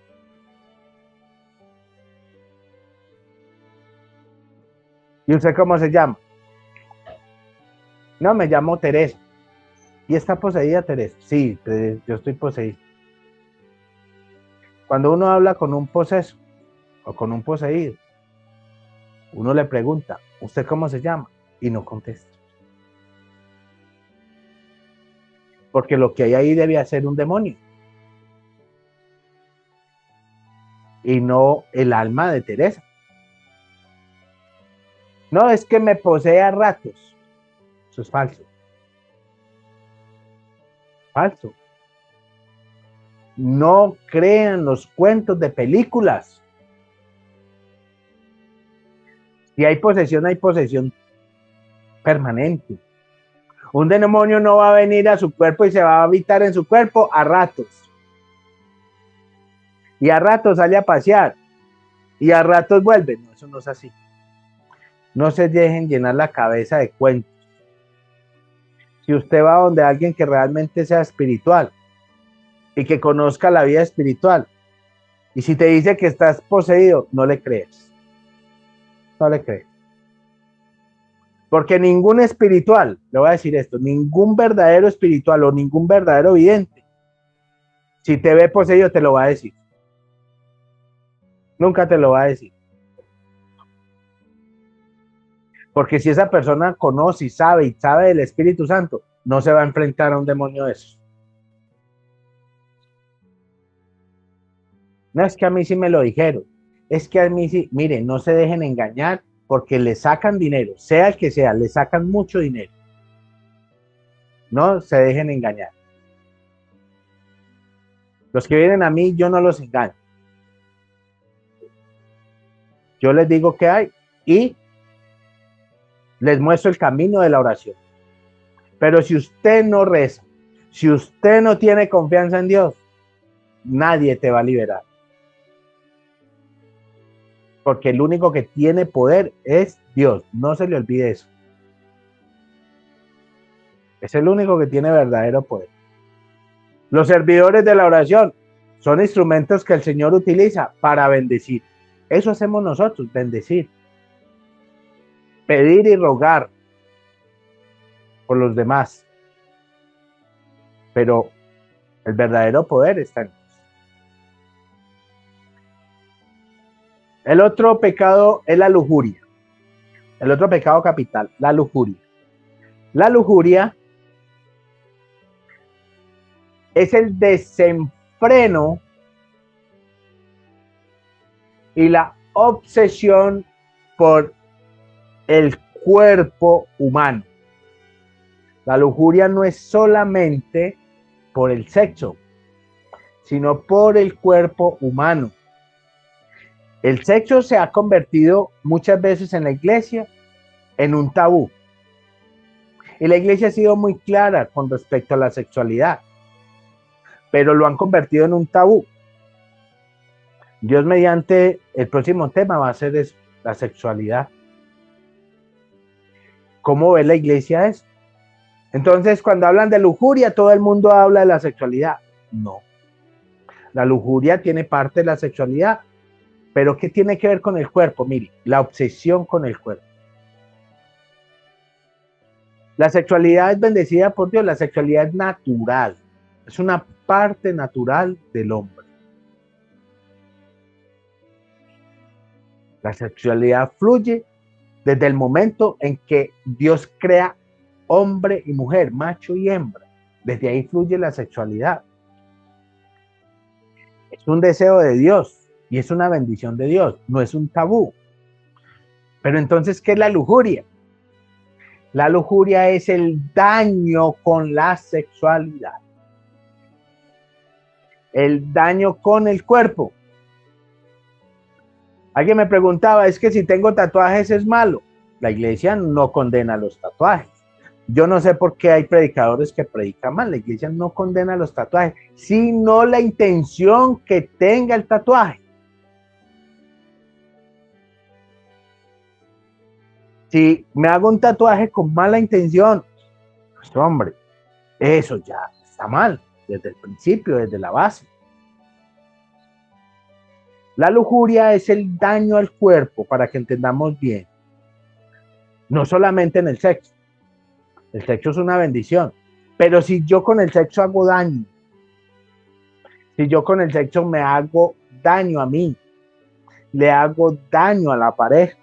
¿Y usted cómo se llama? No, me llamo Teresa. ¿Y está poseída, Teresa? Sí, yo estoy poseído. Cuando uno habla con un poseso o con un poseído, uno le pregunta, ¿usted cómo se llama? Y no contesta. Porque lo que hay ahí debe ser un demonio. Y no el alma de Teresa. No, es que me posee a ratos. Eso es falso. Falso. No crean los cuentos de películas. Si hay posesión permanente. Un demonio no va a venir a su cuerpo y se va a habitar en su cuerpo a ratos. Y a ratos sale a pasear. Y a ratos vuelve. No, eso no es así. No se dejen llenar la cabeza de cuentos. Si usted va donde alguien que realmente sea espiritual y que conozca la vida espiritual, y si te dice que estás poseído, no le crees. No le crees. Porque ningún espiritual, le voy a decir esto, ningún verdadero espiritual o ningún verdadero vidente, si te ve poseído, te lo va a decir. Nunca te lo va a decir. Porque si esa persona conoce y sabe del Espíritu Santo, no se va a enfrentar a un demonio de esos. No es que a mí sí me lo dijeron. Es que a mí sí, miren, no se dejen engañar porque le sacan dinero, sea el que sea, le sacan mucho dinero. No se dejen engañar. Los que vienen a mí, yo no los engaño. Yo les digo qué hay y les muestro el camino de la oración. Pero si usted no reza, si usted no tiene confianza en Dios, nadie te va a liberar. Porque el único que tiene poder es Dios. No se le olvide eso. Es el único que tiene verdadero poder. Los servidores de la oración son instrumentos que el Señor utiliza para bendecir. Eso hacemos nosotros, bendecir. Pedir y rogar por los demás. Pero el verdadero poder está en Dios. El otro pecado es la lujuria. El otro pecado capital, la lujuria. La lujuria es el desenfreno y la obsesión por el cuerpo humano. La lujuria no es solamente por el sexo, sino por el cuerpo humano. El sexo se ha convertido muchas veces en la iglesia en un tabú. Y la iglesia ha sido muy clara con respecto a la sexualidad, pero lo han convertido en un tabú. Dios mediante, el próximo tema va a ser eso, la sexualidad. ¿Cómo ve la iglesia eso? Entonces, cuando hablan de lujuria, todo el mundo habla de la sexualidad. No. La lujuria tiene parte de la sexualidad, pero ¿qué tiene que ver con el cuerpo? Mire, la obsesión con el cuerpo. La sexualidad es bendecida por Dios, la sexualidad es natural, es una parte natural del hombre. La sexualidad fluye desde el momento en que Dios crea hombre y mujer, macho y hembra. Desde ahí fluye la sexualidad. Es un deseo de Dios y es una bendición de Dios, no es un tabú. Pero entonces, ¿qué es la lujuria? La lujuria es el daño con la sexualidad. El daño con el cuerpo. Alguien me preguntaba, es que si tengo tatuajes es malo. La iglesia no condena los tatuajes. Yo no sé por qué hay predicadores que predican mal. La iglesia no condena los tatuajes, sino la intención que tenga el tatuaje. Si me hago un tatuaje con mala intención, pues hombre, eso ya está mal, desde el principio, desde la base. La lujuria es el daño al cuerpo, para que entendamos bien. No solamente en el sexo. El sexo es una bendición. Pero si yo con el sexo hago daño, si yo con el sexo me hago daño a mí, le hago daño a la pareja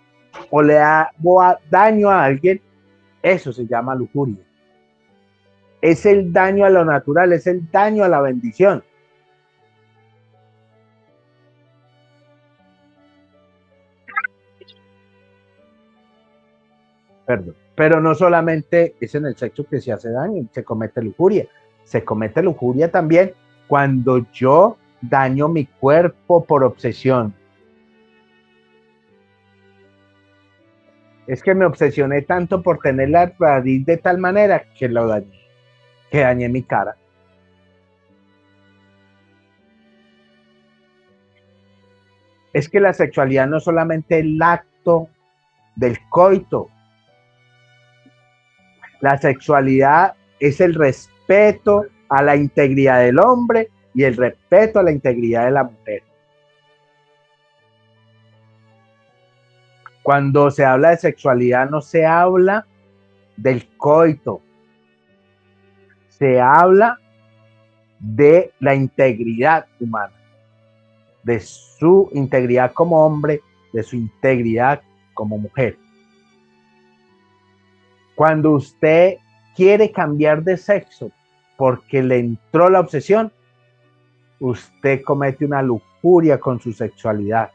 o le hago daño a alguien, eso se llama lujuria. Es el daño a lo natural, es el daño a la bendición. Perdón. Pero no solamente es en el sexo que se hace daño, se comete lujuria. Se comete lujuria también cuando yo daño mi cuerpo por obsesión. Es que me obsesioné tanto por tener la raíz de tal manera que lo dañé, que dañé mi cara. Es que la sexualidad no es solamente el acto del coito. La sexualidad es el respeto a la integridad del hombre y el respeto a la integridad de la mujer. Cuando se habla de sexualidad no se habla del coito, se habla de la integridad humana. de su integridad como hombre, de su integridad como mujer. Cuando usted quiere cambiar de sexo porque le entró la obsesión, usted comete una lujuria con su sexualidad.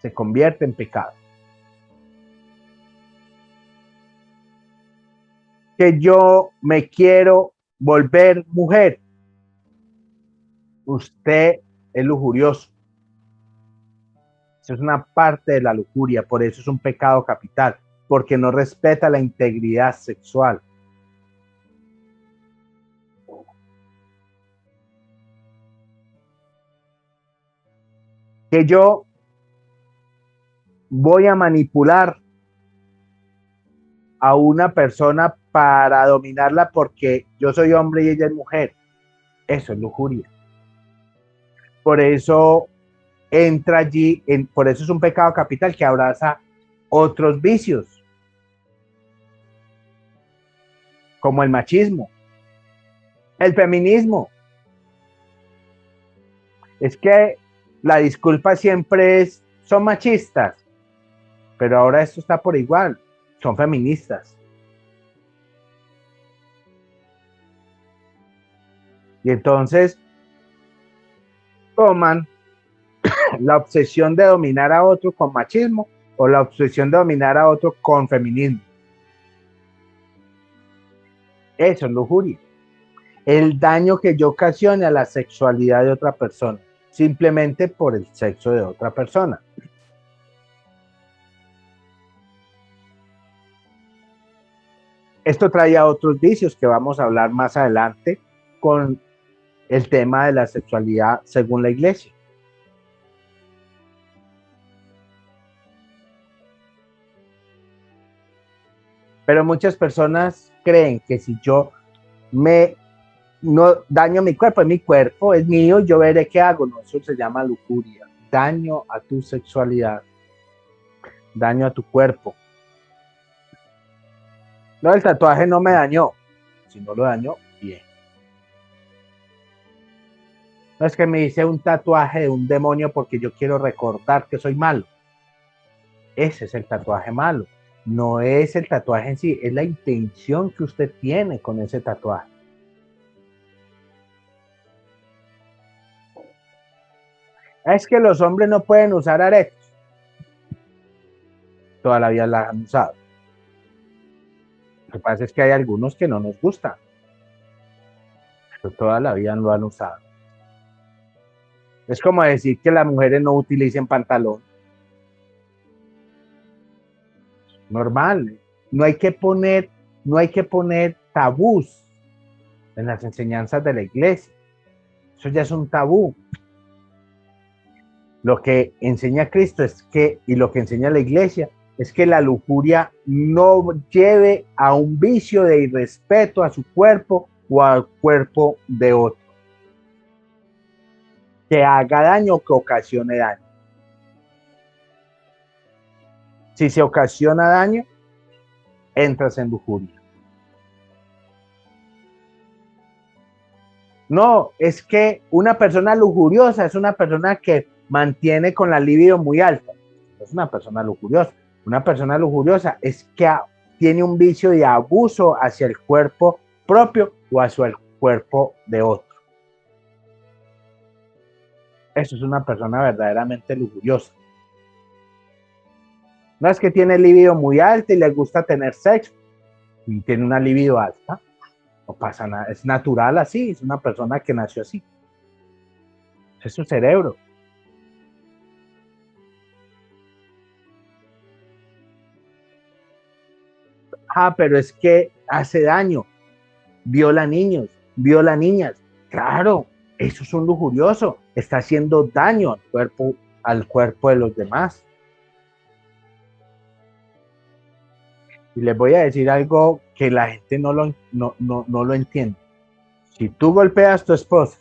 Se convierte en pecado. Que yo me quiero volver mujer. Usted es lujurioso. Eso es una parte de la lujuria, por eso es un pecado capital, porque no respeta la integridad sexual. Que yo voy a manipular a una persona para dominarla porque yo soy hombre y ella es mujer. Eso es lujuria. Por eso entra allí, por eso es un pecado capital que abraza otros vicios, como el machismo, el feminismo. Es que la disculpa siempre es, son machistas, pero ahora esto está por igual, son feministas. Y entonces toman la obsesión de dominar a otro con machismo o la obsesión de dominar a otro con feminismo. Eso es lujuria. El daño que yo ocasione a la sexualidad de otra persona, simplemente por el sexo de otra persona. Esto trae a otros vicios que vamos a hablar más adelante con el tema de la sexualidad según la iglesia. Pero muchas personas creen que si yo no daño mi cuerpo, es mío, yo veré qué hago. No, eso se llama lujuria. Daño a tu sexualidad, daño a tu cuerpo. No, el tatuaje no me dañó. Si no lo dañó, bien. No es que me hice un tatuaje de un demonio porque yo quiero recordar que soy malo. Ese es el tatuaje malo. No es el tatuaje en sí, es la intención que usted tiene con ese tatuaje. Es que los hombres no pueden usar aretes. Toda la vida las han usado. Lo que pasa es que hay algunos que no nos gustan, pero toda la vida lo han usado. Es como decir que las mujeres no utilicen pantalón. Normal. No hay que poner tabús en las enseñanzas de la iglesia. Eso ya es un tabú. Lo que enseña Cristo es que, y lo que enseña la iglesia, es que la lujuria no lleve a un vicio de irrespeto a su cuerpo o al cuerpo de otro. Que haga daño o que ocasione daño. Si se ocasiona daño, entras en lujuria. No, es que una persona lujuriosa es una persona que mantiene con la libido muy alta. Es una persona lujuriosa. Una persona lujuriosa es que tiene un vicio de abuso hacia el cuerpo propio o hacia el cuerpo de otro. Eso es una persona verdaderamente lujuriosa. No es que tiene libido muy alta y le gusta tener sexo y tiene una libido alta. No pasa nada, es natural así, es una persona que nació así. Es su cerebro. Pero es que hace daño, viola niños, viola niñas. Claro, eso es un lujurioso, está haciendo daño al cuerpo de los demás. Y les voy a decir algo que la gente no lo entiende. Si tú golpeas a tu esposa,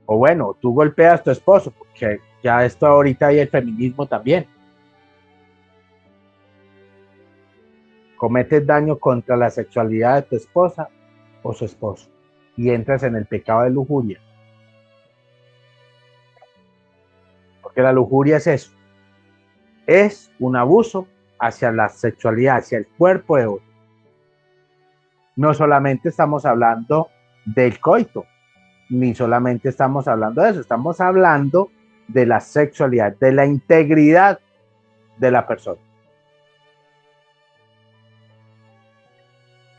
o bueno, tú golpeas a tu esposo, porque ya esto ahorita hay el feminismo también, cometes daño contra la sexualidad de tu esposa o su esposo y entras en el pecado de lujuria. Porque la lujuria es eso. Es un abuso hacia la sexualidad, hacia el cuerpo de otro. No solamente estamos hablando del coito, ni solamente estamos hablando de eso, estamos hablando de la sexualidad, de la integridad de la persona.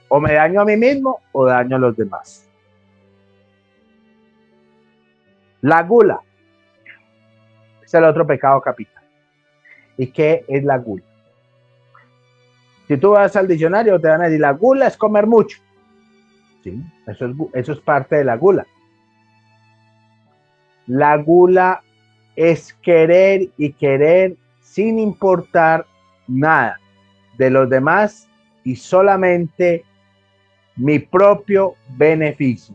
O me daño a mí mismo o daño a los demás. La gula es el otro pecado capital. ¿Y qué es la gula? Si tú vas al diccionario te van a decir, la gula es comer mucho. Sí, eso es parte de la gula. La gula es querer y querer sin importar nada de los demás y solamente mi propio beneficio.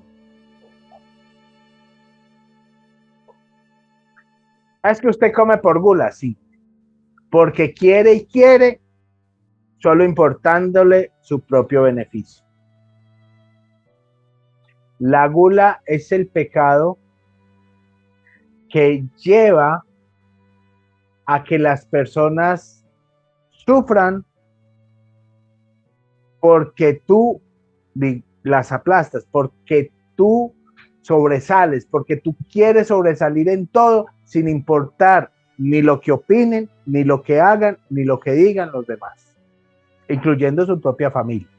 Es que usted come por gula, sí, porque quiere y quiere, solo importándole su propio beneficio. La gula es el pecado que lleva a que las personas sufran porque tú las aplastas, porque tú sobresales, porque tú quieres sobresalir en todo sin importar ni lo que opinen, ni lo que hagan, ni lo que digan los demás, incluyendo su propia familia.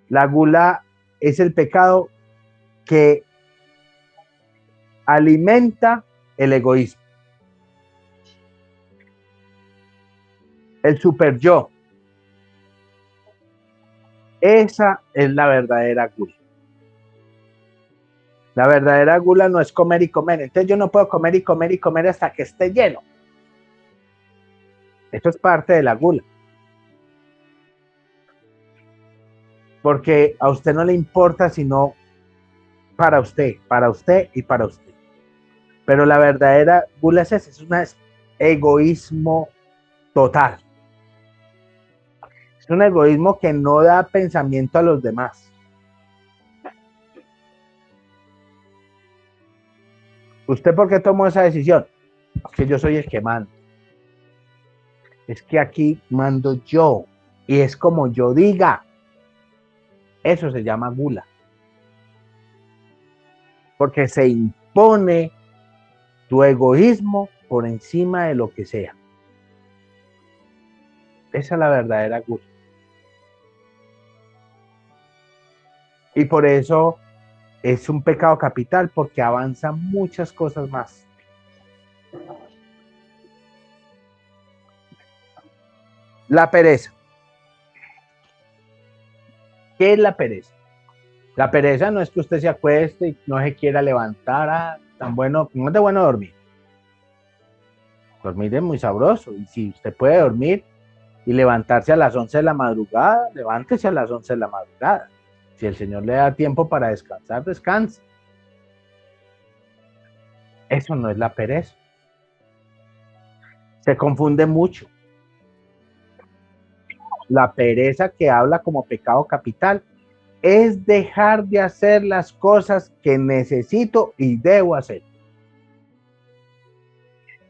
La gula es el pecado que alimenta el egoísmo. El super yo. Esa es la verdadera gula. La verdadera gula no es comer y comer. Entonces yo no puedo comer y comer y comer hasta que esté lleno. Eso es parte de la gula. Porque a usted no le importa sino para usted y para usted. Pero la verdadera gula es esa, es un egoísmo total. Es un egoísmo que no da pensamiento a los demás. ¿Usted por qué tomó esa decisión? Porque yo soy el que manda. Es que aquí mando yo y es como yo diga. Eso se llama gula. Porque se impone tu egoísmo por encima de lo que sea. Esa es la verdadera gula. Y por eso es un pecado capital, porque avanza muchas cosas más. La pereza. ¿Qué es la pereza? La pereza no es que usted se acueste y no se quiera levantar, tan bueno, no es de bueno dormir. Dormir es muy sabroso, y si usted puede dormir y levantarse a las 11 de la madrugada, levántese a las 11 de la madrugada. Si el Señor le da tiempo para descansar, descanse. Eso no es la pereza. Se confunde mucho. La pereza que habla como pecado capital es dejar de hacer las cosas que necesito y debo hacer.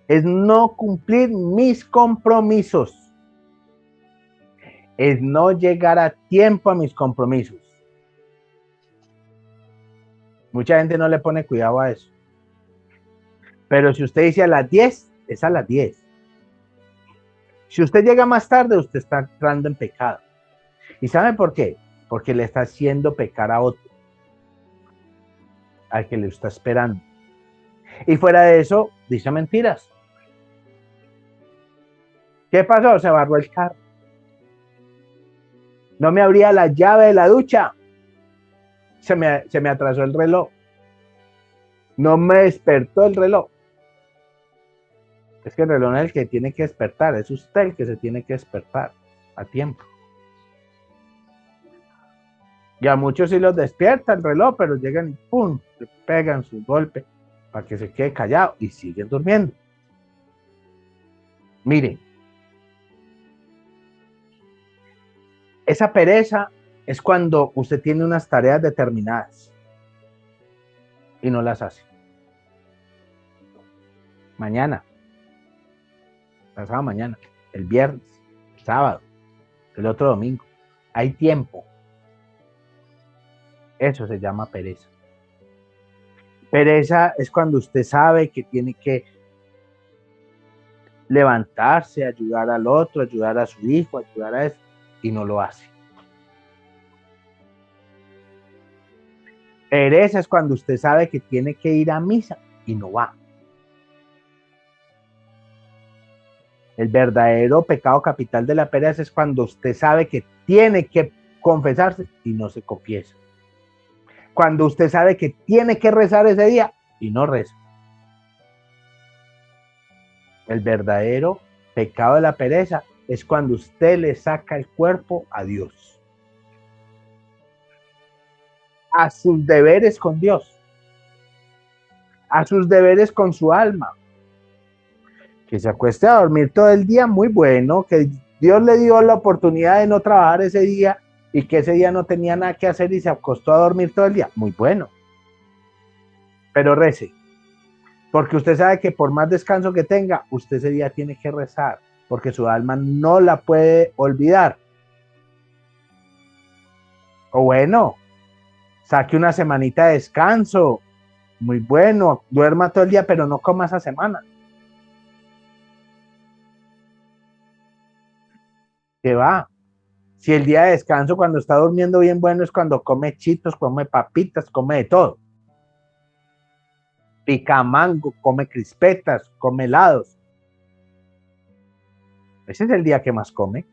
Es no cumplir mis compromisos. Es no llegar a tiempo a mis compromisos. Mucha gente no le pone cuidado a eso. Pero si usted dice a las 10, es a las 10. Si usted llega más tarde, usted está entrando en pecado. ¿Y sabe por qué? Porque le está haciendo pecar a otro, al que le está esperando. Y fuera de eso, dice mentiras. ¿Qué pasó? Se barró el carro. No me abría la llave de la ducha. Se me atrasó el reloj. No me despertó el reloj. Es que el reloj no es el que tiene que despertar, es usted el que se tiene que despertar a tiempo. Y a muchos sí los despierta el reloj, pero llegan y ¡pum! Le pegan su golpe para que se quede callado y siguen durmiendo. Miren, esa pereza es cuando usted tiene unas tareas determinadas y no las hace. mañana, pasado mañana, el viernes, el sábado, el otro domingo. Hay tiempo. Eso se llama pereza. Pereza es cuando usted sabe que tiene que levantarse, ayudar al otro, ayudar a su hijo, ayudar a eso, y no lo hace. Pereza es cuando usted sabe que tiene que ir a misa y no va. El verdadero pecado capital de la pereza es cuando usted sabe que tiene que confesarse y no se confiesa. Cuando usted sabe que tiene que rezar ese día y no reza. El verdadero pecado de la pereza es cuando usted le saca el cuerpo a Dios, a sus deberes con Dios, a sus deberes con su alma. Que se acueste a dormir todo el día, muy bueno, que Dios le dio la oportunidad de no trabajar ese día y que ese día no tenía nada que hacer y se acostó a dormir todo el día, muy bueno. Pero rece, porque usted sabe que por más descanso que tenga, usted ese día tiene que rezar, porque su alma no la puede olvidar. O bueno, saque una semanita de descanso, muy bueno, duerma todo el día, pero no coma esa semana. ¿Qué va? Si el día de descanso, cuando está durmiendo bien bueno, es cuando come chitos, come papitas, come de todo. Pica mango, come crispetas, come helados. Ese es el día que más come.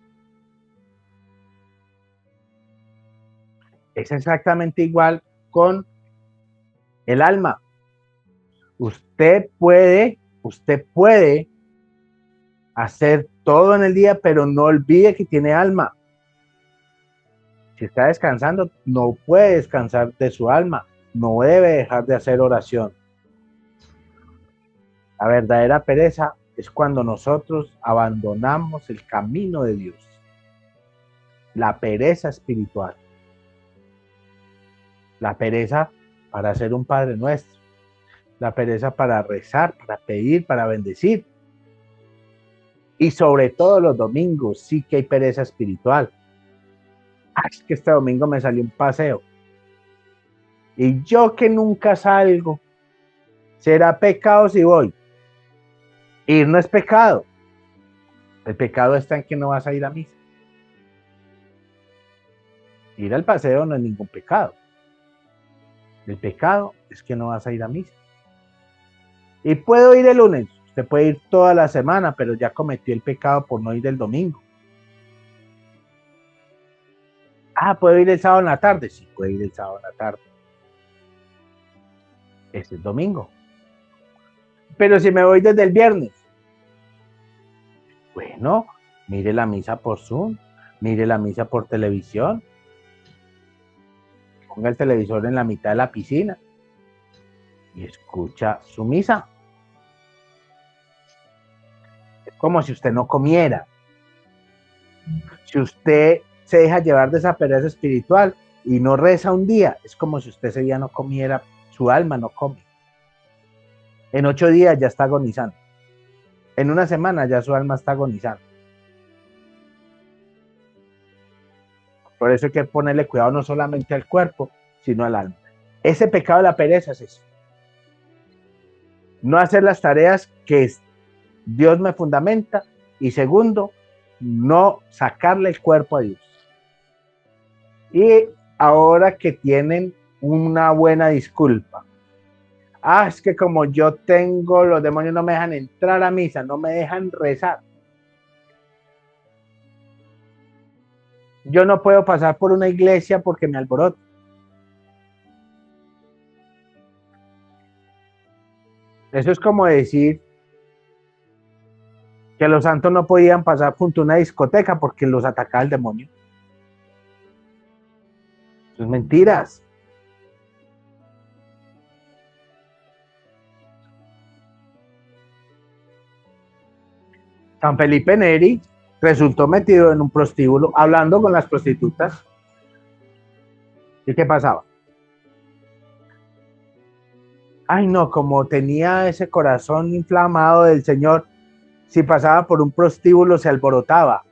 Es exactamente igual con el alma. Usted puede hacer todo en el día, pero no olvide que tiene alma. Si está descansando, no puede descansar de su alma. No debe dejar de hacer oración. La verdadera pereza es cuando nosotros abandonamos el camino de Dios. La pereza espiritual. La pereza para ser un Padre Nuestro. La pereza para rezar, para pedir, para bendecir. Y sobre todo los domingos sí que hay pereza espiritual. Es que este domingo me salió un paseo. Y yo que nunca salgo, ¿será pecado si voy? Ir no es pecado. El pecado está en que no vas a ir a misa. Ir al paseo no es ningún pecado. El pecado es que no vas a ir a misa. Y puedo ir el lunes. Usted puede ir toda la semana, pero ya cometió el pecado por no ir el domingo. ¿Puedo ir el sábado en la tarde? Sí, puede ir el sábado en la tarde. Es el domingo. Pero si me voy desde el viernes, bueno, mire la misa por Zoom, mire la misa por televisión, ponga el televisor en la mitad de la piscina y escucha su misa. Es como si usted no comiera. Si usted se deja llevar de esa pereza espiritual y no reza un día, es como si usted ese día no comiera, su alma no come. En 8 días ya está agonizando. En una semana ya su alma está agonizando. Por eso hay que ponerle cuidado no solamente al cuerpo, sino al alma. Ese pecado de la pereza es eso. No hacer las tareas que Dios me fundamenta. Y segundo, no sacarle el cuerpo a Dios. Y ahora que tienen una buena disculpa. Es que como yo tengo, los demonios no me dejan entrar a misa, no me dejan rezar. Yo no puedo pasar por una iglesia porque me alboroto. Eso es como decir que los santos no podían pasar junto a una discoteca porque los atacaba el demonio. Eso es mentiras. San Felipe Neri resultó metido en un prostíbulo hablando con las prostitutas. ¿Y qué pasaba? Ay, no, como tenía ese corazón inflamado del Señor, si pasaba por un prostíbulo se alborotaba.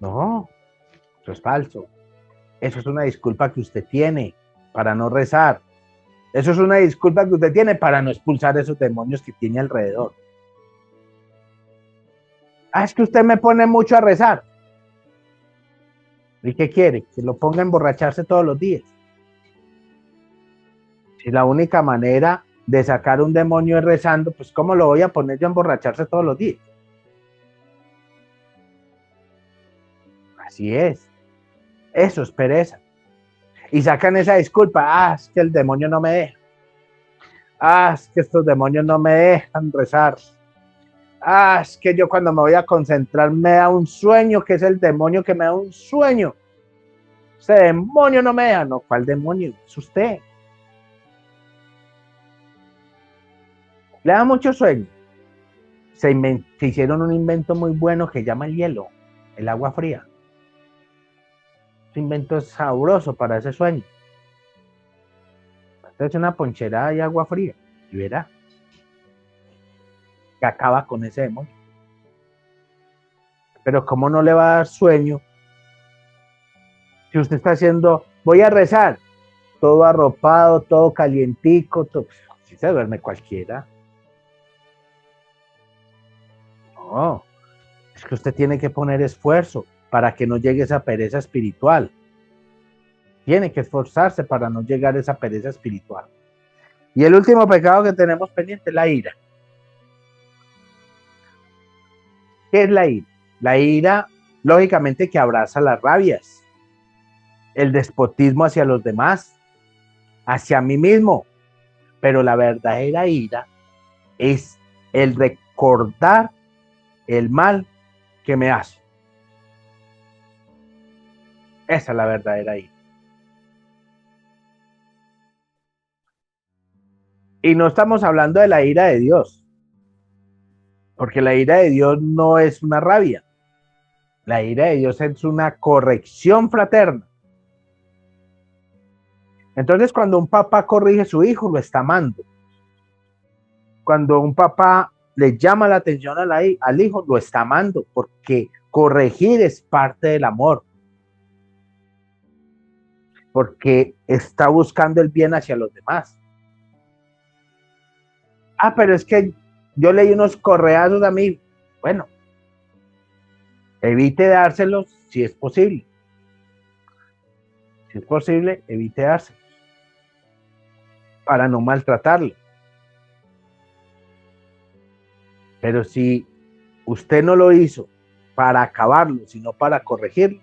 No, eso es falso. Eso es una disculpa que usted tiene para no rezar. Eso es una disculpa que usted tiene para no expulsar esos demonios que tiene alrededor. Ah, es que usted me pone mucho a rezar. ¿Y qué quiere? Que lo ponga a emborracharse todos los días. Si la única manera de sacar un demonio es rezando, pues ¿cómo lo voy a poner yo a emborracharse todos los días? Así es. Eso es pereza. Y sacan esa disculpa. Ah, es que el demonio no me deja. Ah, es que estos demonios no me dejan rezar. Ah, es que yo cuando me voy a concentrar me da un sueño, que es el demonio que me da un sueño. Ese demonio no me deja. No, ¿cuál demonio? Es usted. Le da mucho sueño. Se hicieron un invento muy bueno que llama el hielo, el agua fría. Ese invento es sabroso para ese sueño. Entonces una poncherada y agua fría y verá que acaba con ese demonio. Pero ¿cómo no le va a dar sueño si usted está haciendo, voy a rezar, todo arropado, todo calientico, todo, si se duerme cualquiera? No, es que usted tiene que poner esfuerzo para que no llegue esa pereza espiritual. Tiene que esforzarse para no llegar a esa pereza espiritual. Y el último pecado que tenemos pendiente es la ira. ¿Qué es la ira? La ira, lógicamente, que abraza las rabias, el despotismo hacia los demás, hacia mí mismo. Pero la verdadera ira es el recordar el mal que me hace. Esa es la verdadera ira. Y no estamos hablando de la ira de Dios, porque la ira de Dios no es una rabia. La ira de Dios es una corrección fraterna. Entonces, cuando un papá corrige a su hijo, lo está amando. Cuando un papá le llama la atención al hijo, lo está amando, porque corregir es parte del amor, porque está buscando el bien hacia los demás. Ah, pero es que yo leí unos correazos a mí. Bueno, evite dárselos si es posible. Si es posible, evite dárselos para no maltratarlo. Pero si usted no lo hizo para acabarlo, sino para corregirlo,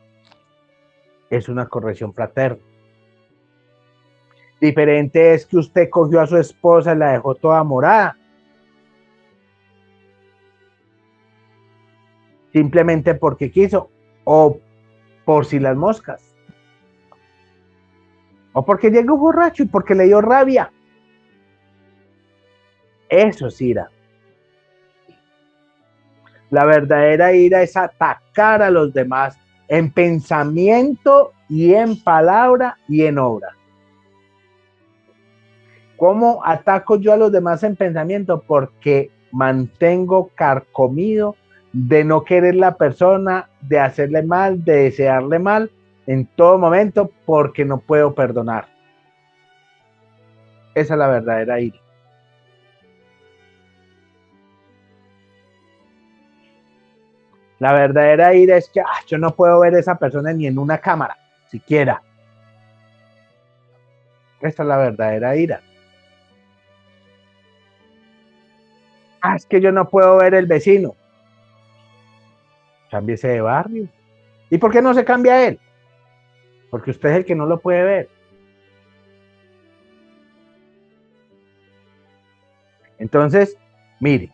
es una corrección fraterna. Diferente es que usted cogió a su esposa y la dejó toda morada, simplemente porque quiso, o por si las moscas, o porque llegó borracho y porque le dio rabia. Eso es ira. La verdadera ira es atacar a los demás en pensamiento y en palabra y en obra. ¿Cómo ataco yo a los demás en pensamiento? Porque mantengo carcomido de no querer la persona, de hacerle mal, de desearle mal en todo momento, porque no puedo perdonar. Esa es la verdadera ira. La verdadera ira es que yo no puedo ver a esa persona ni en una cámara, siquiera. Esa es la verdadera ira. Es que yo no puedo ver el vecino. Cámbiese de barrio. ¿Y por qué no se cambia él? Porque usted es el que no lo puede ver. Entonces, mire,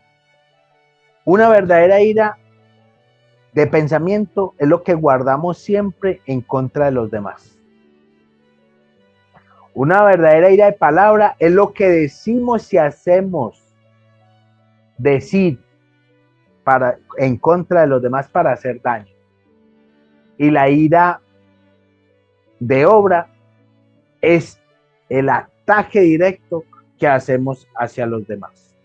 una verdadera ira de pensamiento es lo que guardamos siempre en contra de los demás. Una verdadera ira de palabra es lo que decimos y hacemos decir en contra de los demás para hacer daño. Y la ira de obra es el ataque directo que hacemos hacia los demás.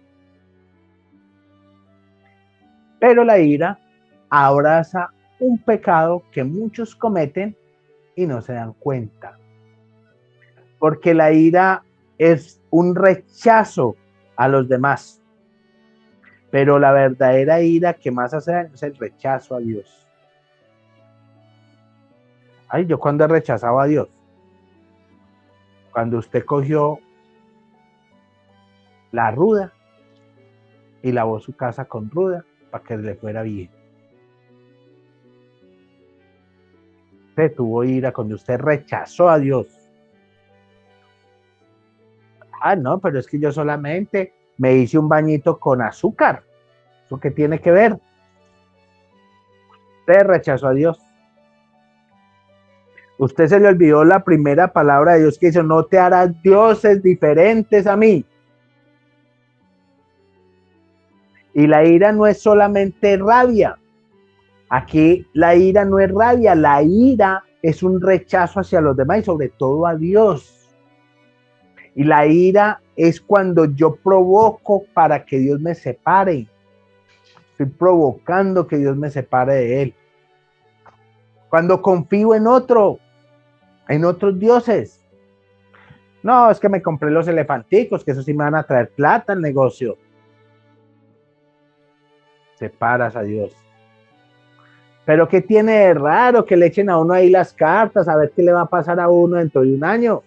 Pero la ira abraza un pecado que muchos cometen y no se dan cuenta. Porque la ira es un rechazo a los demás. Pero la verdadera ira que más hace daño es el rechazo a Dios. Ay, yo cuando he rechazado a Dios, cuando usted cogió la ruda y lavó su casa con ruda para que le fuera bien. Usted tuvo ira cuando usted rechazó a Dios. Ah, no, pero es que yo solamente me hice un bañito con azúcar. ¿Eso qué tiene que ver? Usted rechazó a Dios. Usted se le olvidó la primera palabra de Dios que dice, no te harás dioses diferentes a mí. Y la ira no es solamente rabia. Aquí la ira no es rabia, la ira es un rechazo hacia los demás y sobre todo a Dios. Y la ira es cuando yo provoco para que Dios me separe. Estoy provocando que Dios me separe de Él. Cuando confío en otros dioses. No, es que me compré los elefanticos, que eso sí me van a traer plata al negocio. Separas a Dios. Pero ¿qué tiene de raro que le echen a uno ahí las cartas a ver qué le va a pasar a uno dentro de un año?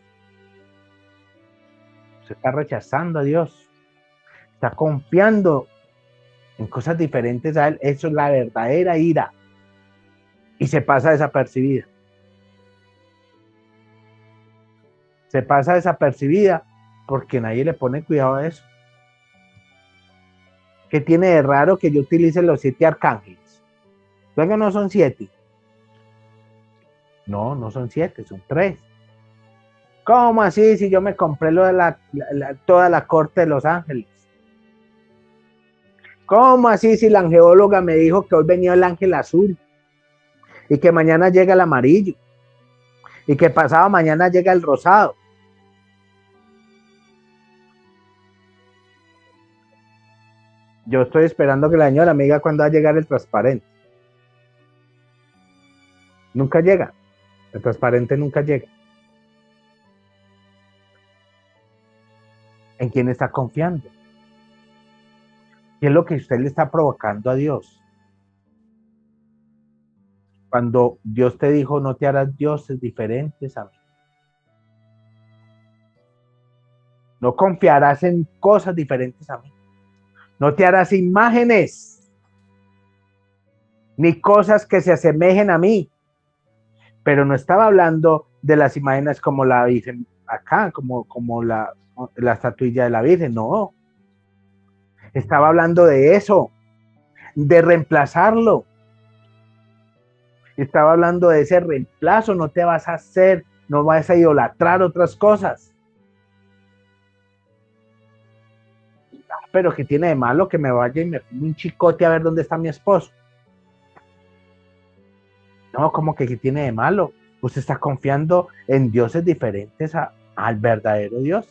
Se está rechazando a Dios. Está confiando en cosas diferentes a Él. Eso es la verdadera ira. Y se pasa desapercibida. Se pasa desapercibida porque nadie le pone cuidado a eso. ¿Qué tiene de raro que yo utilice los 7 arcángeles? Luego no son 7. No, no son 7, son 3. ¿Cómo así si yo me compré lo de toda la corte de los ángeles? ¿Cómo así si la angeóloga me dijo que hoy venía el ángel azul y que mañana llega el amarillo y que pasado mañana llega el rosado? Yo estoy esperando que la señora me diga cuándo va a llegar el transparente. Nunca llega. El transparente nunca llega. ¿En quién está confiando? ¿Qué es lo que usted le está provocando a Dios? Cuando Dios te dijo, no te harás dioses diferentes a mí. No confiarás en cosas diferentes a mí. No te harás imágenes, ni cosas que se asemejen a mí. Pero no estaba hablando de las imágenes como la Virgen acá, como la estatuilla de la Virgen, no. Estaba hablando de eso, de reemplazarlo. Estaba hablando de ese reemplazo, no te vas a hacer, no vas a idolatrar otras cosas. Pero ¿qué tiene de malo que me vaya y me ponga un chicote a ver dónde está mi esposo? No, como que ¿qué tiene de malo? Usted está confiando en dioses diferentes al verdadero Dios.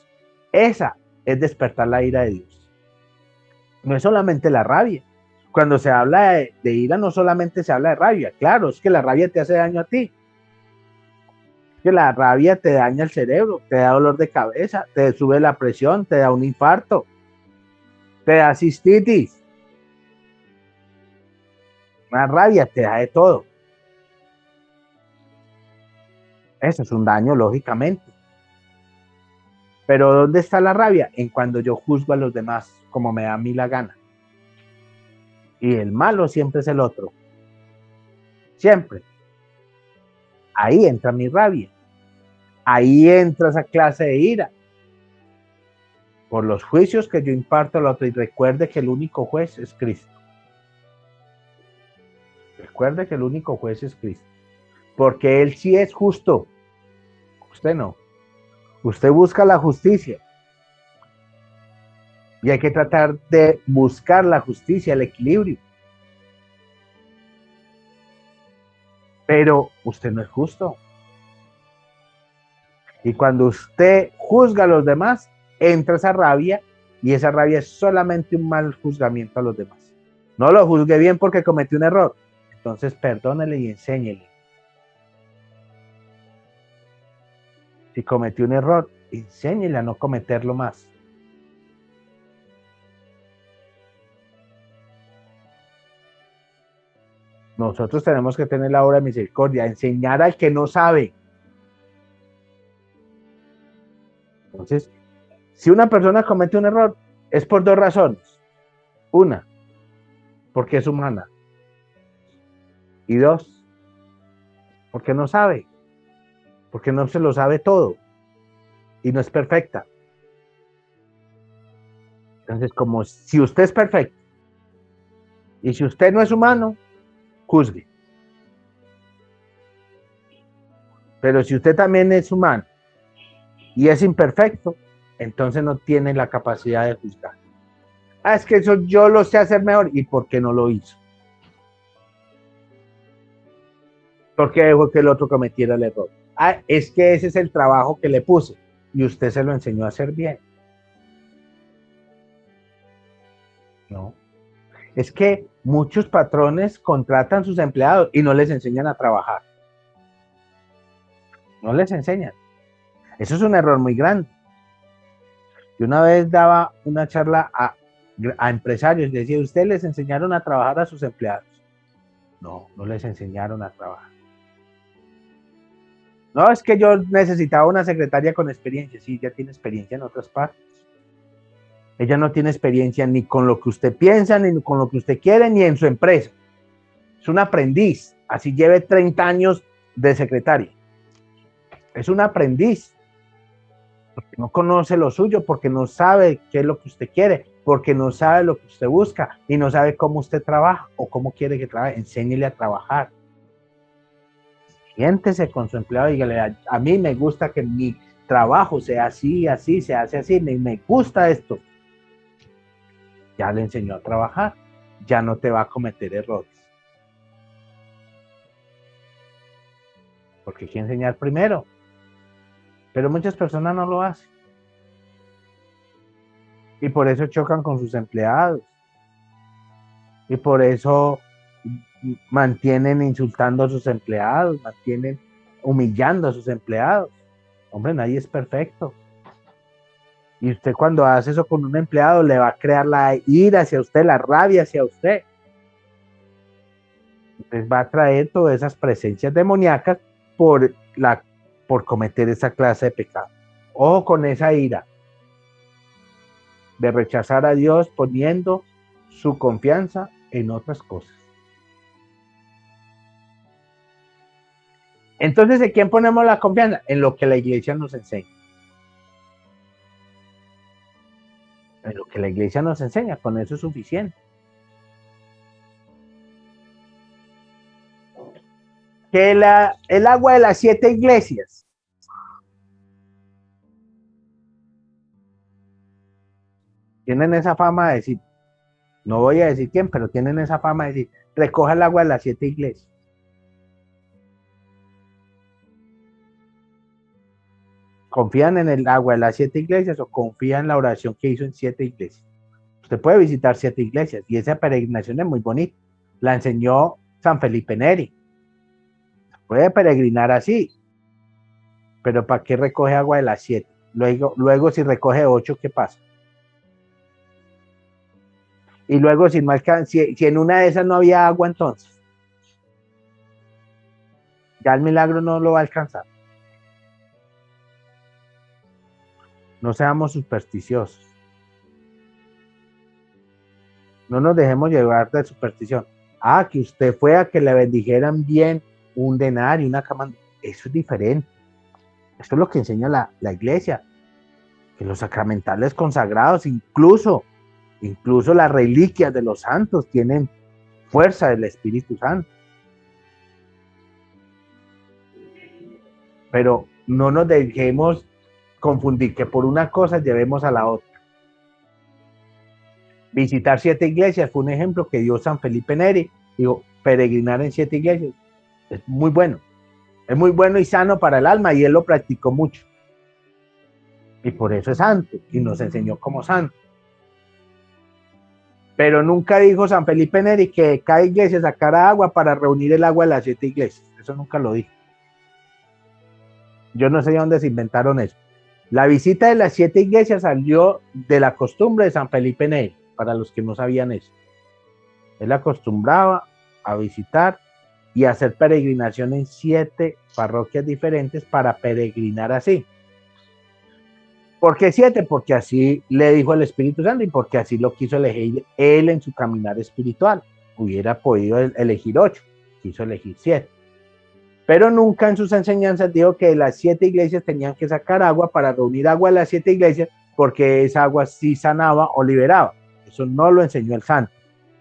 Esa es despertar la ira de Dios. No es solamente la rabia. Cuando se habla de ira, no solamente se habla de rabia. Claro, es que la rabia te hace daño a ti. Que la rabia te daña el cerebro, te da dolor de cabeza, te sube la presión, te da un infarto, te da cistitis. Una rabia te da de todo. Eso es un daño, lógicamente. Pero ¿dónde está la rabia? En cuando yo juzgo a los demás como me da a mí la gana. Y el malo siempre es el otro. Siempre. Ahí entra mi rabia. Ahí entra esa clase de ira. Por los juicios que yo imparto al otro. Y recuerde que el único juez es Cristo. Recuerde que el único juez es Cristo. Porque Él sí es justo. Usted no. Usted busca la justicia. Y hay que tratar de buscar la justicia, el equilibrio. Pero usted no es justo. Y cuando usted juzga a los demás, entra esa rabia y esa rabia es solamente un mal juzgamiento a los demás. No lo juzgue bien porque cometió un error. Entonces perdónele y enséñele. Si cometió un error, enséñele a no cometerlo más. Nosotros tenemos que tener la obra de misericordia, enseñar al que no sabe. Entonces, si una persona comete un error, es por dos razones. Una, porque es humana. Y dos, porque no sabe. Porque no se lo sabe todo. Y no es perfecta. Entonces, como si usted es perfecto y si usted no es humano, juzgue. Pero si usted también es humano y es imperfecto, entonces no tiene la capacidad de juzgar. Ah, es que eso yo lo sé hacer mejor. ¿Y por qué no lo hizo? ¿Por qué dejó que el otro cometiera el error? Ah, es que ese es el trabajo que le puse y usted se lo enseñó a hacer bien. No. Es que muchos patrones contratan a sus empleados y no les enseñan a trabajar. No les enseñan. Eso es un error muy grande. Yo una vez daba una charla a empresarios y decía, ¿ustedes les enseñaron a trabajar a sus empleados? No, no les enseñaron a trabajar. No, es que yo necesitaba una secretaria con experiencia. Sí, ya tiene experiencia en otras partes. Ella no tiene experiencia ni con lo que usted piensa, ni con lo que usted quiere, ni en su empresa. Es un aprendiz. Así lleve 30 años de secretaria. Es un aprendiz. Porque no conoce lo suyo, porque no sabe qué es lo que usted quiere, porque no sabe lo que usted busca y no sabe cómo usted trabaja o cómo quiere que trabaje. Enséñele a trabajar. Siéntese con su empleado y dígale, a mí me gusta que mi trabajo sea así, así, se hace así, me gusta esto. Ya le enseñó a trabajar, ya no te va a cometer errores. Porque hay que enseñar primero. Pero muchas personas no lo hacen. Y por eso chocan con sus empleados. Y por eso mantienen insultando a sus empleados, mantienen humillando a sus empleados. Hombre, nadie es perfecto. Y usted cuando hace eso con un empleado le va a crear la ira hacia usted, la rabia hacia usted. Entonces va a traer todas esas presencias demoníacas por cometer esa clase de pecado. Ojo con esa ira de rechazar a Dios poniendo su confianza en otras cosas. Entonces, ¿en quién ponemos la confianza? En lo que la iglesia nos enseña. En lo que la iglesia nos enseña, con eso es suficiente. Que el agua de las 7 iglesias tienen esa fama de decir, no voy a decir quién, pero tienen esa fama de decir, recoja el agua de las 7 iglesias. ¿Confían en el agua de las 7 iglesias o confían en la oración que hizo en 7 iglesias? Usted puede visitar 7 iglesias y esa peregrinación es muy bonita. La enseñó San Felipe Neri. Puede peregrinar así, pero ¿para qué recoge agua de las 7? Luego si recoge 8, ¿qué pasa? Y luego si en una de esas no había agua, entonces ya el milagro no lo va a alcanzar. No seamos supersticiosos. No nos dejemos llevar de superstición. Ah, que usted fue a que le bendijeran bien un denario, una cama. Eso es diferente. Esto es lo que enseña la iglesia. Que los sacramentales consagrados, incluso las reliquias de los santos, tienen fuerza del Espíritu Santo. Pero no nos dejemos confundir que por una cosa llevemos a la otra. Visitar 7 iglesias fue un ejemplo que dio San Felipe Neri. Digo, peregrinar en 7 iglesias es muy bueno. Es muy bueno y sano para el alma y él lo practicó mucho. y por eso es santo y nos enseñó como santo. Pero nunca dijo San Felipe Neri que cada iglesia sacara agua para reunir el agua de las 7 iglesias. Eso nunca lo dijo. Yo no sé de dónde se inventaron eso. La visita de las 7 iglesias salió de la costumbre de San Felipe Neri, para los que no sabían eso. Él acostumbraba a visitar y hacer peregrinación en 7 parroquias diferentes para peregrinar así. ¿Por qué 7? Porque así le dijo el Espíritu Santo y porque así lo quiso elegir él en su caminar espiritual. Hubiera podido elegir 8, quiso elegir 7. Pero nunca en sus enseñanzas dijo que las 7 iglesias tenían que sacar agua para reunir agua a las 7 iglesias, porque esa agua sí sanaba o liberaba. Eso no lo enseñó el santo.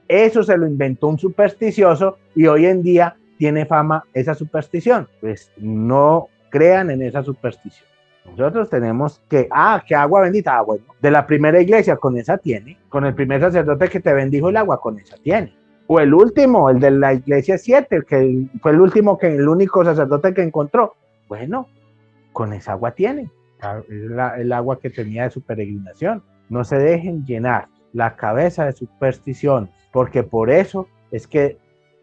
Eso se lo inventó un supersticioso y hoy en día tiene fama esa superstición. Pues no crean en esa superstición. Nosotros tenemos que agua bendita, bueno, de la primera iglesia, con esa tiene. Con el primer sacerdote que te bendijo el agua, con esa tiene. O el último, el de la iglesia 7, que fue el único sacerdote que encontró. Bueno, con esa agua tiene. Es el agua que tenía de su peregrinación. No se dejen llenar la cabeza de supersticiones, porque por eso es que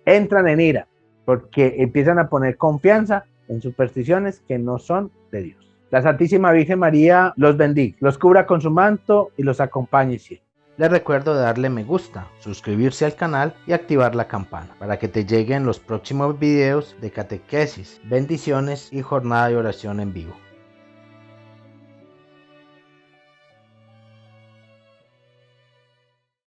entran en ira, porque empiezan a poner confianza en supersticiones que no son de Dios. La Santísima Virgen María los bendiga, los cubra con su manto y los acompañe siempre. Les recuerdo darle me gusta, suscribirse al canal y activar la campana para que te lleguen los próximos videos de catequesis, bendiciones y jornada de oración en vivo.